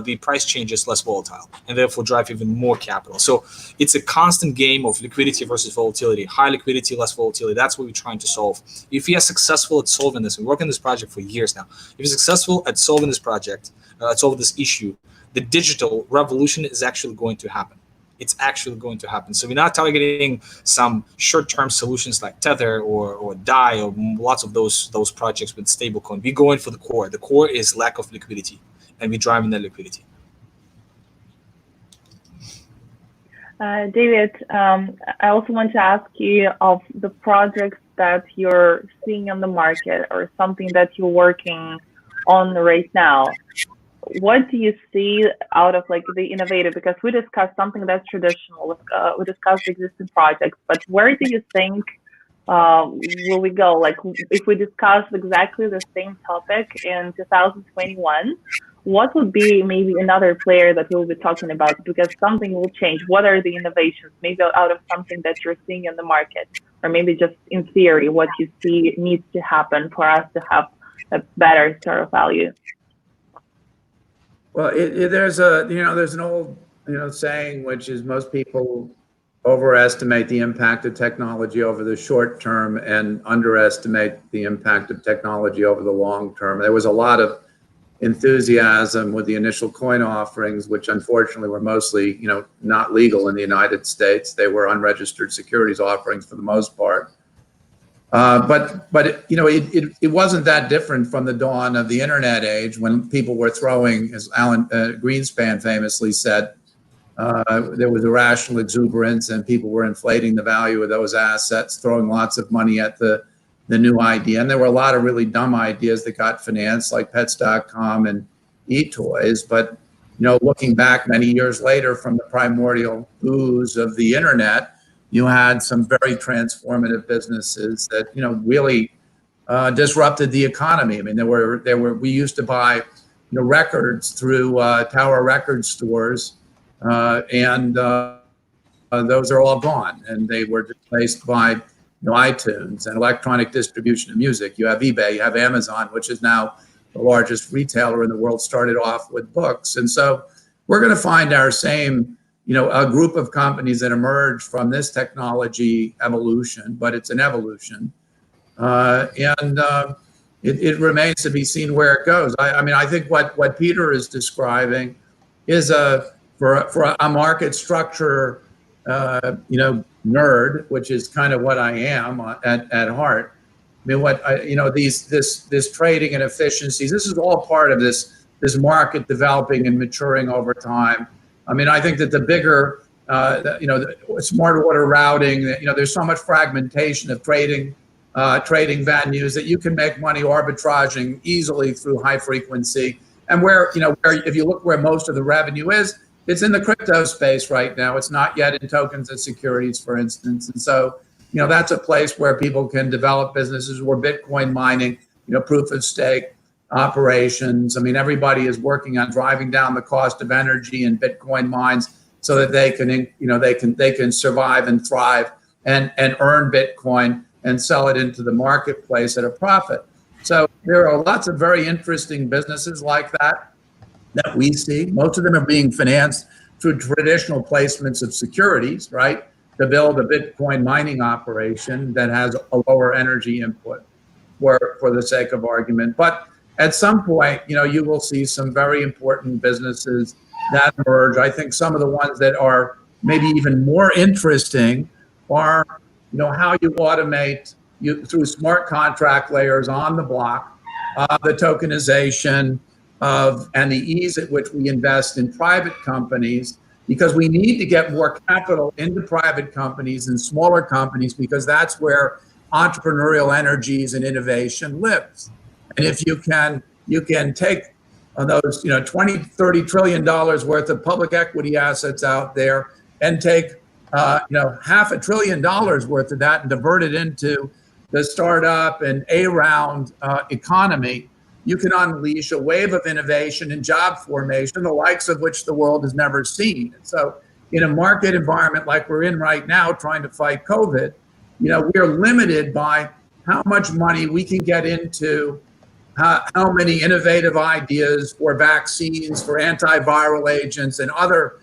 the price changes less volatile, and therefore drive even more capital. So it's a constant game of liquidity versus volatility. High liquidity, less volatility. That's what we're trying to solve. If we are successful at solving this, we work on this project for years now. If you're successful at solving this project, solving this issue, the digital revolution is actually going to happen. It's actually going to happen. So we're not targeting some short-term solutions like Tether or DAI or lots of those projects with stablecoin. We're going for the core. The core is lack of liquidity, and we're driving that liquidity. David, I also want to ask you of the projects that you're seeing on the market or something that you're working on right now. What do you see out of like the innovative? Because we discussed something that's traditional. We discussed existing projects, but where do you think will we go? Like, if we discuss exactly the same topic in 2021, what would be maybe another player that we'll be talking about? Because something will change. What are the innovations? Maybe out of something that you're seeing in the market, or maybe just in theory, what you see needs to happen for us to have a better store of value. Well, there's an old saying, which is most people overestimate the impact of technology over the short term and underestimate the impact of technology over the long term. There was a lot of enthusiasm with the initial coin offerings, which unfortunately were mostly not legal in the United States. They were unregistered securities offerings for the most part. But it wasn't that different from the dawn of the internet age, when people were throwing, as Alan Greenspan famously said, there was irrational exuberance and people were inflating the value of those assets, throwing lots of money at the new idea. And there were a lot of really dumb ideas that got financed, like Pets.com and eToys. But looking back many years later from the primordial ooze of the internet, you had some very transformative businesses that really disrupted the economy. I mean, we used to buy records through Tower record stores, and those are all gone, and they were replaced by iTunes and electronic distribution of music. You have eBay, you have Amazon, which is now the largest retailer in the world, started off with books. And so we're going to find our same, a group of companies that emerge from this technology evolution, but it's an evolution. It remains to be seen where it goes. I mean, I think what Peter is describing is for a market structure, nerd, which is kind of what I am at heart. I mean, this trading and efficiencies, this is all part of this market developing and maturing over time. I mean, I think that the bigger, smart order routing, there's so much fragmentation of trading venues that you can make money arbitraging easily through high frequency. And where if you look where most of the revenue is, it's in the crypto space right now. It's not yet in tokens and securities, for instance. And so, that's a place where people can develop businesses where Bitcoin mining, proof of stake operations. I mean, everybody is working on driving down the cost of energy in Bitcoin mines so that they can survive and thrive and earn Bitcoin and sell it into the marketplace at a profit. So there are lots of very interesting businesses like that we see. Most of them are being financed through traditional placements of securities, right? To build a Bitcoin mining operation that has a lower energy input for the sake of argument. But at some point, you will see some very important businesses that emerge. I think some of the ones that are maybe even more interesting are, how you automate through smart contract layers on the block, the tokenization and the ease at which we invest in private companies, because we need to get more capital into private companies and smaller companies, because that's where entrepreneurial energies and innovation lives. And if you can take those 20-30 trillion dollars worth of public equity assets out there and take $500 billion worth of that and divert it into the startup and A-round economy, you can unleash a wave of innovation and job formation, the likes of which the world has never seen. And so in a market environment like we're in right now, trying to fight COVID, we're limited by how much money we can get into, how many innovative ideas for vaccines, for antiviral agents and other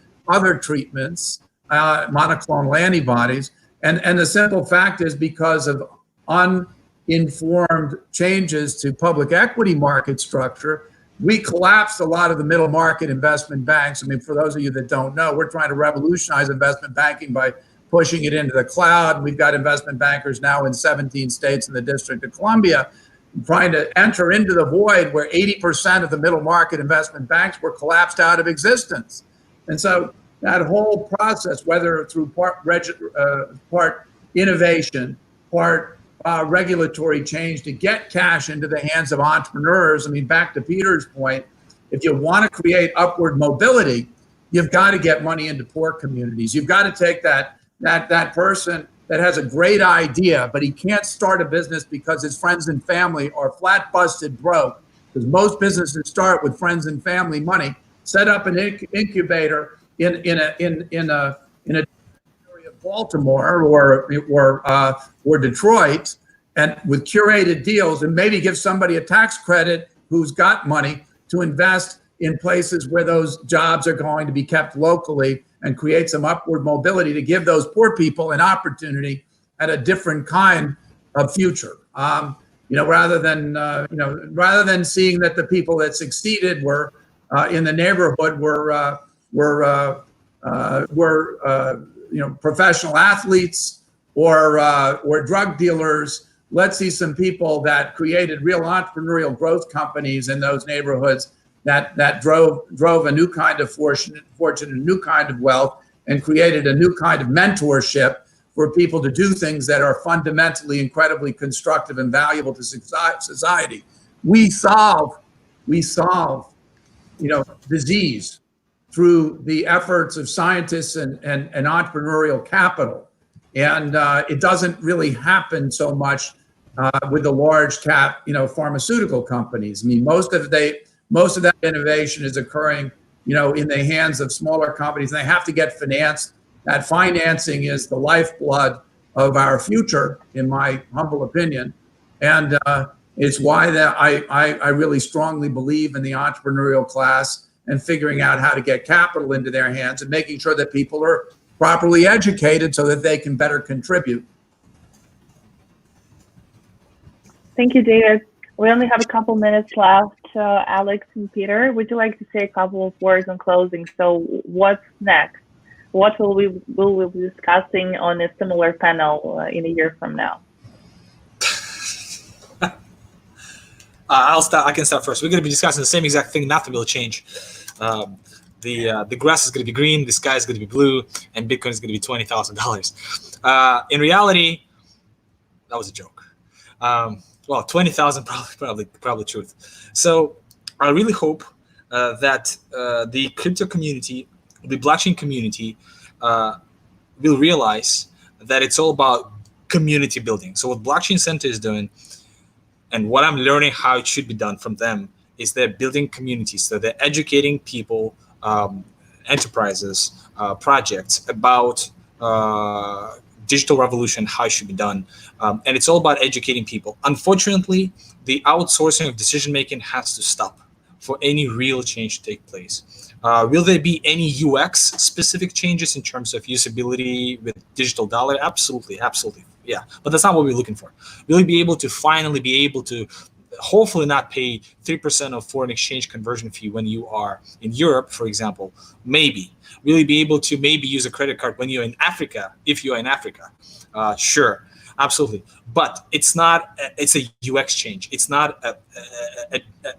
treatments, monoclonal antibodies. And the simple fact is, because of uninformed changes to public equity market structure, we collapsed a lot of the middle market investment banks. I mean, for those of you that don't know, we're trying to revolutionize investment banking by pushing it into the cloud. We've got investment bankers now in 17 states in the District of Columbia trying to enter into the void where 80% of the middle market investment banks were collapsed out of existence. And so that whole process, whether through part innovation, part regulatory change to get cash into the hands of entrepreneurs. I mean, back to Peter's point, if you want to create upward mobility, you've got to get money into poor communities. You've got to take that person that has a great idea, but he can't start a business because his friends and family are flat busted broke, because most businesses start with friends and family money. Set up an incubator in a area of Baltimore or Detroit, and with curated deals, and maybe give somebody a tax credit who's got money to invest in places where those jobs are going to be kept locally, and create some upward mobility to give those poor people an opportunity at a different kind of future. Rather than seeing that the people that succeeded were in the neighborhood were professional athletes or drug dealers. Let's see some people that created real entrepreneurial growth companies in those neighborhoods that drove a new kind of fortune, a new kind of wealth, and created a new kind of mentorship for people to do things that are fundamentally incredibly constructive and valuable to society. We solve, disease through the efforts of scientists and entrepreneurial capital. And it doesn't really happen so much with the large cap, pharmaceutical companies. I mean, most of that innovation is occurring, in the hands of smaller companies, and they have to get financed. That financing is the lifeblood of our future, in my humble opinion. And it's why that I really strongly believe in the entrepreneurial class and figuring out how to get capital into their hands and making sure that people are properly educated so that they can better contribute. Thank you, David. We only have a couple minutes left. Alex and Peter, would you like to say a couple of words in closing? So what's next? What will we be discussing on a similar panel in a year from now? I'll start. I can start first. We're going to be discussing the same exact thing. Nothing will change. The grass is going to be green, the sky is going to be blue, and Bitcoin is going to be $20,000. In reality, that was a joke. Well, 20,000 probably truth. So I really hope that the crypto community, the blockchain community, will realize that it's all about community building. So what Blockchain Center is doing, and what I'm learning how it should be done from them, is they're building communities. So they're educating people, enterprises, projects about digital revolution, how it should be done. And it's all about educating people. Unfortunately, the outsourcing of decision-making has to stop for any real change to take place. Will there be any UX specific changes in terms of usability with digital dollar? Absolutely, absolutely. Yeah, but that's not what we're looking for. Will you be able to finally be able to hopefully not pay 3% of foreign exchange conversion fee when you are in Europe, for example? Maybe. Will you be able to maybe use a credit card when you're in Africa, if you are in Africa? Sure, absolutely. But it's not. It's a UX change. It's not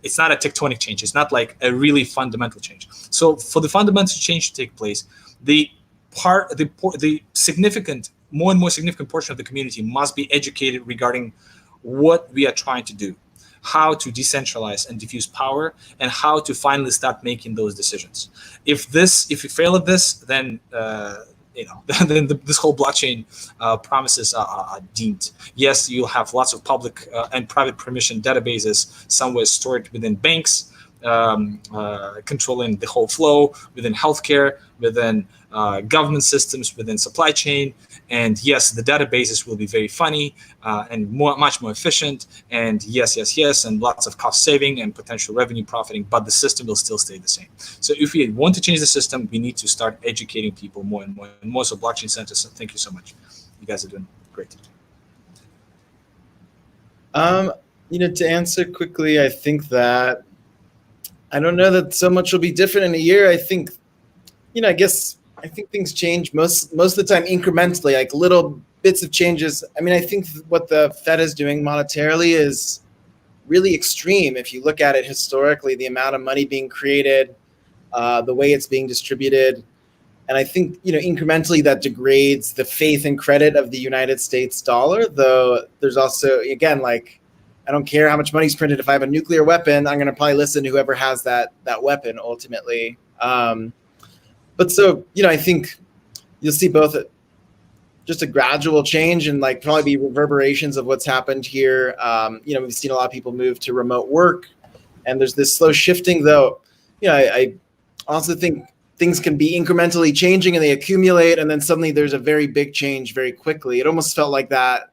it's not a tectonic change. It's not like a really fundamental change. So for the fundamental change to take place, the significant, more and more significant portion of the community must be educated regarding what we are trying to do, how to decentralize and diffuse power, and how to finally start making those decisions. If we fail at this, then then this whole blockchain promises are deemed. Yes, you'll have lots of public and private permission databases somewhere stored within banks, controlling the whole flow, within healthcare, within government systems, within supply chain. And yes, the databases will be very funny and much more efficient. And yes, and lots of cost saving and potential revenue profiting, but the system will still stay the same. So if we want to change the system, we need to start educating people more and more and more. So Blockchain Center, so thank you so much. You guys are doing great. To answer quickly, I think that I don't know that so much will be different in a year. I think, I think things change most of the time incrementally, like little bits of changes. I mean, I think what the Fed is doing monetarily is really extreme. If you look at it historically, the amount of money being created, the way it's being distributed. And I think, incrementally that degrades the faith and credit of the United States dollar, though there's also, again, I don't care how much money's printed. If I have a nuclear weapon, I'm going to probably listen to whoever has that weapon ultimately. But so, I think you'll see both just a gradual change and probably be reverberations of what's happened here. We've seen a lot of people move to remote work, and there's this slow shifting, though. I also think things can be incrementally changing and they accumulate, and then suddenly there's a very big change very quickly. It almost felt like that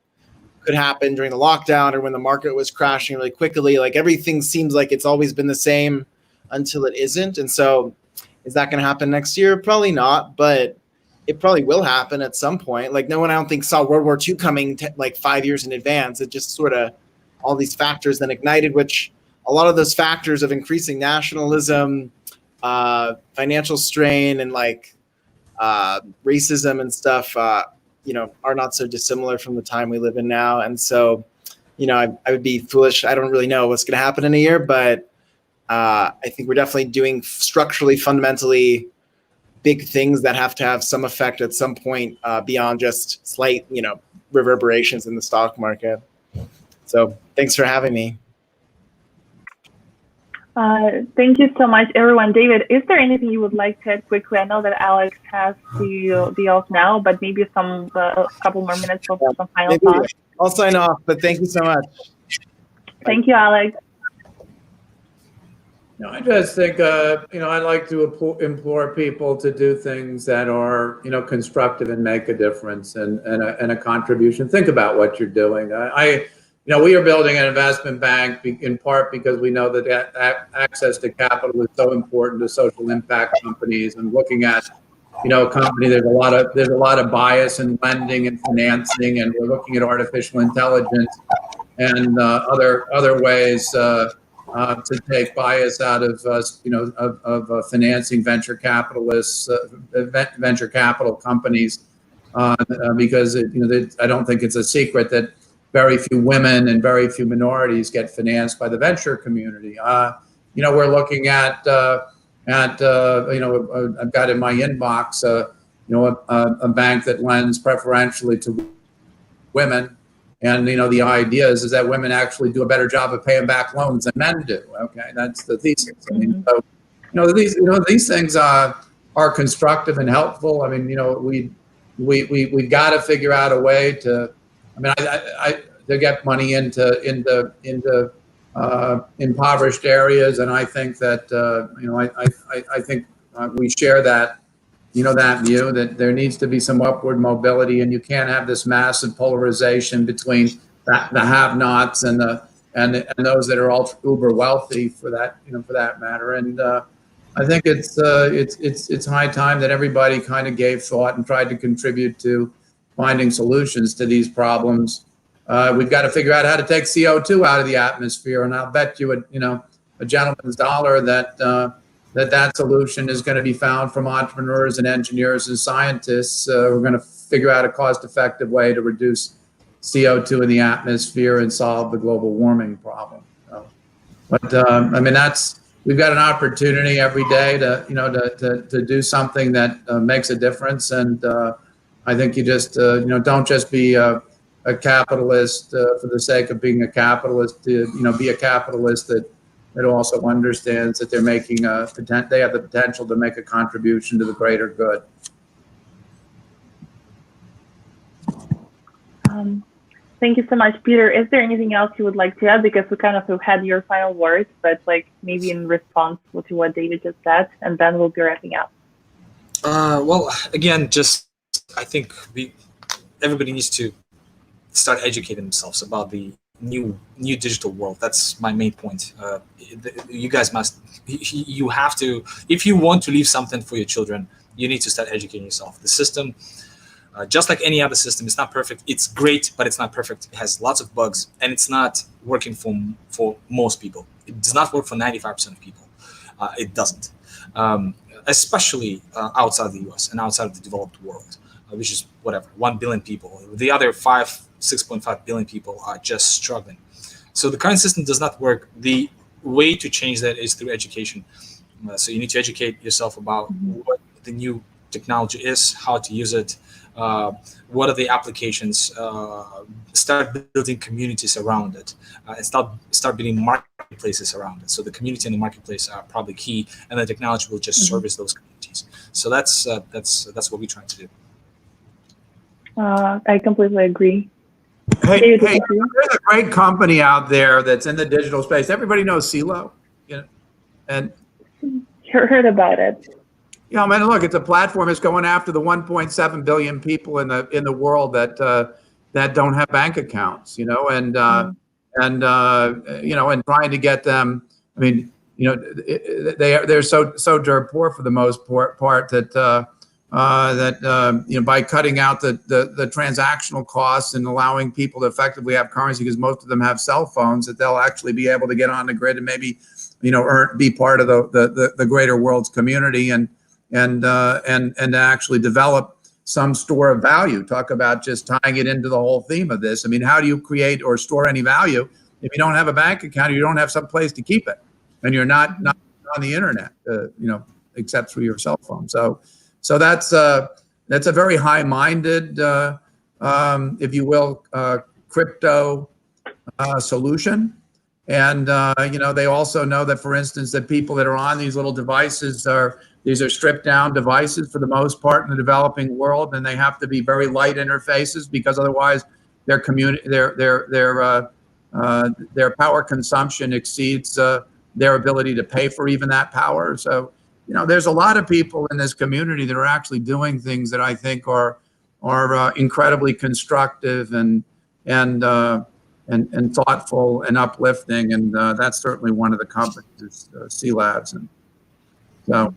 could happen during the lockdown or when the market was crashing really quickly. Everything seems like it's always been the same until it isn't. And so is that going to happen next year? Probably not, but it probably will happen at some point. No one, I don't think, saw World War II coming 5 years in advance. It just sort of all these factors then ignited, which a lot of those factors of increasing nationalism, financial strain, and racism and stuff, are not so dissimilar from the time we live in now. And so, I would be foolish. I don't really know what's going to happen in a year, but I think we're definitely doing structurally, fundamentally big things that have to have some effect at some point beyond just slight, reverberations in the stock market. So thanks for having me. Thank you so much, everyone. David, is there anything you would like to add quickly? I know that Alex has to be off now, but maybe a couple more minutes for some final thoughts. I'll sign off, but thank you so much. Thank you, Alex. I just think, I like to implore people to do things that are, constructive and make a difference and a contribution. Think about what you're doing. We are building an investment bank in part because we know that access to capital is so important to social impact companies. And looking at, a company, there's a lot of bias in lending and financing, and we're looking at artificial intelligence and other ways to take bias out of of financing venture capitalists, venture capital companies, because I don't think it's a secret that very few women and very few minorities get financed by the venture community. We're looking at I've got in my inbox a bank that lends preferentially to women. And the idea is that women actually do a better job of paying back loans than men do. Okay, that's the thesis. I mean, so these things are constructive and helpful. I mean, we got to figure out a way to. I mean, to get money into impoverished areas, and I think that I think we share that. That view that there needs to be some upward mobility, and you can't have this massive polarization between the have-nots and those that are ultra uber wealthy for that matter. And I think it's high time that everybody kind of gave thought and tried to contribute to finding solutions to these problems. We've got to figure out how to take CO2 out of the atmosphere, and I'll bet you a gentleman's dollar that solution is going to be found from entrepreneurs and engineers and scientists. We're going to figure out a cost-effective way to reduce CO2 in the atmosphere and solve the global warming problem. But I mean, we've got an opportunity every day to do something that makes a difference. And I think you just don't just be a capitalist for the sake of being a capitalist. Be a capitalist that also understands that they're making they have the potential to make a contribution to the greater good. Thank you so much, Peter. Is there anything else you would like to add? Because we kind of had your final words, but maybe in response to what David just said, and then we'll be wrapping up. Well, again, I think everybody needs to start educating themselves about the new digital world. That's my main point. You guys you have to, if you want to leave something for your children, you need to start educating yourself. The system, just like any other system, it's not perfect. It's great, but it's not perfect. It has lots of bugs, and it's not working for most people. It does not work for 95% of people. It doesn't, especially outside the US and outside of the developed world, which is 1 billion people. The other 6.5 billion people are just struggling. So the current system does not work. The way to change that is through education. So you need to educate yourself about what the new technology is, how to use it, what are the applications, start building communities around it, and start building marketplaces around it. So the community and the marketplace are probably key, and the technology will just service those communities. So that's what we're trying to do. I completely agree. Hey, there's a great company out there that's in the digital space. Everybody knows CeeLo, and heard about it. I mean, look, it's a platform that's going after the 1.7 billion people in the world that don't have bank accounts, and trying to get them. I mean, they're so dirt poor for the most part that. By cutting out the transactional costs and allowing people to effectively have currency, because most of them have cell phones, that they'll actually be able to get on the grid and maybe, be part of the greater world's community and actually develop some store of value. Talk about just tying it into the whole theme of this. I mean, how do you create or store any value if you don't have a bank account or you don't have some place to keep it, and you're not on the internet, except through your cell phone? So that's a very high-minded, if you will, crypto solution. And they also know that, for instance, that people that are on these little devices these are stripped down devices for the most part in the developing world, and they have to be very light interfaces because otherwise their power consumption exceeds their ability to pay for even that power. So there's a lot of people in this community that are actually doing things that I think are incredibly constructive and thoughtful and uplifting, and that's certainly one of the companies, C Labs, and so.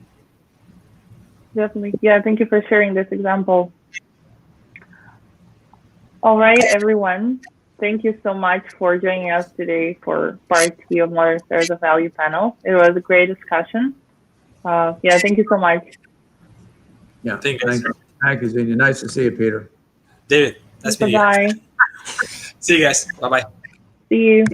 Definitely. Yeah, thank you for sharing this example. All right, everyone. Thank you so much for joining us today for part 2 of Modern Stores of Value panel. It was a great discussion. Yeah, thank you so much. Yeah, thank you, Xenia. Nice to see you, Peter. David, nice to meet you. Bye-bye. See you guys. Bye-bye. See you.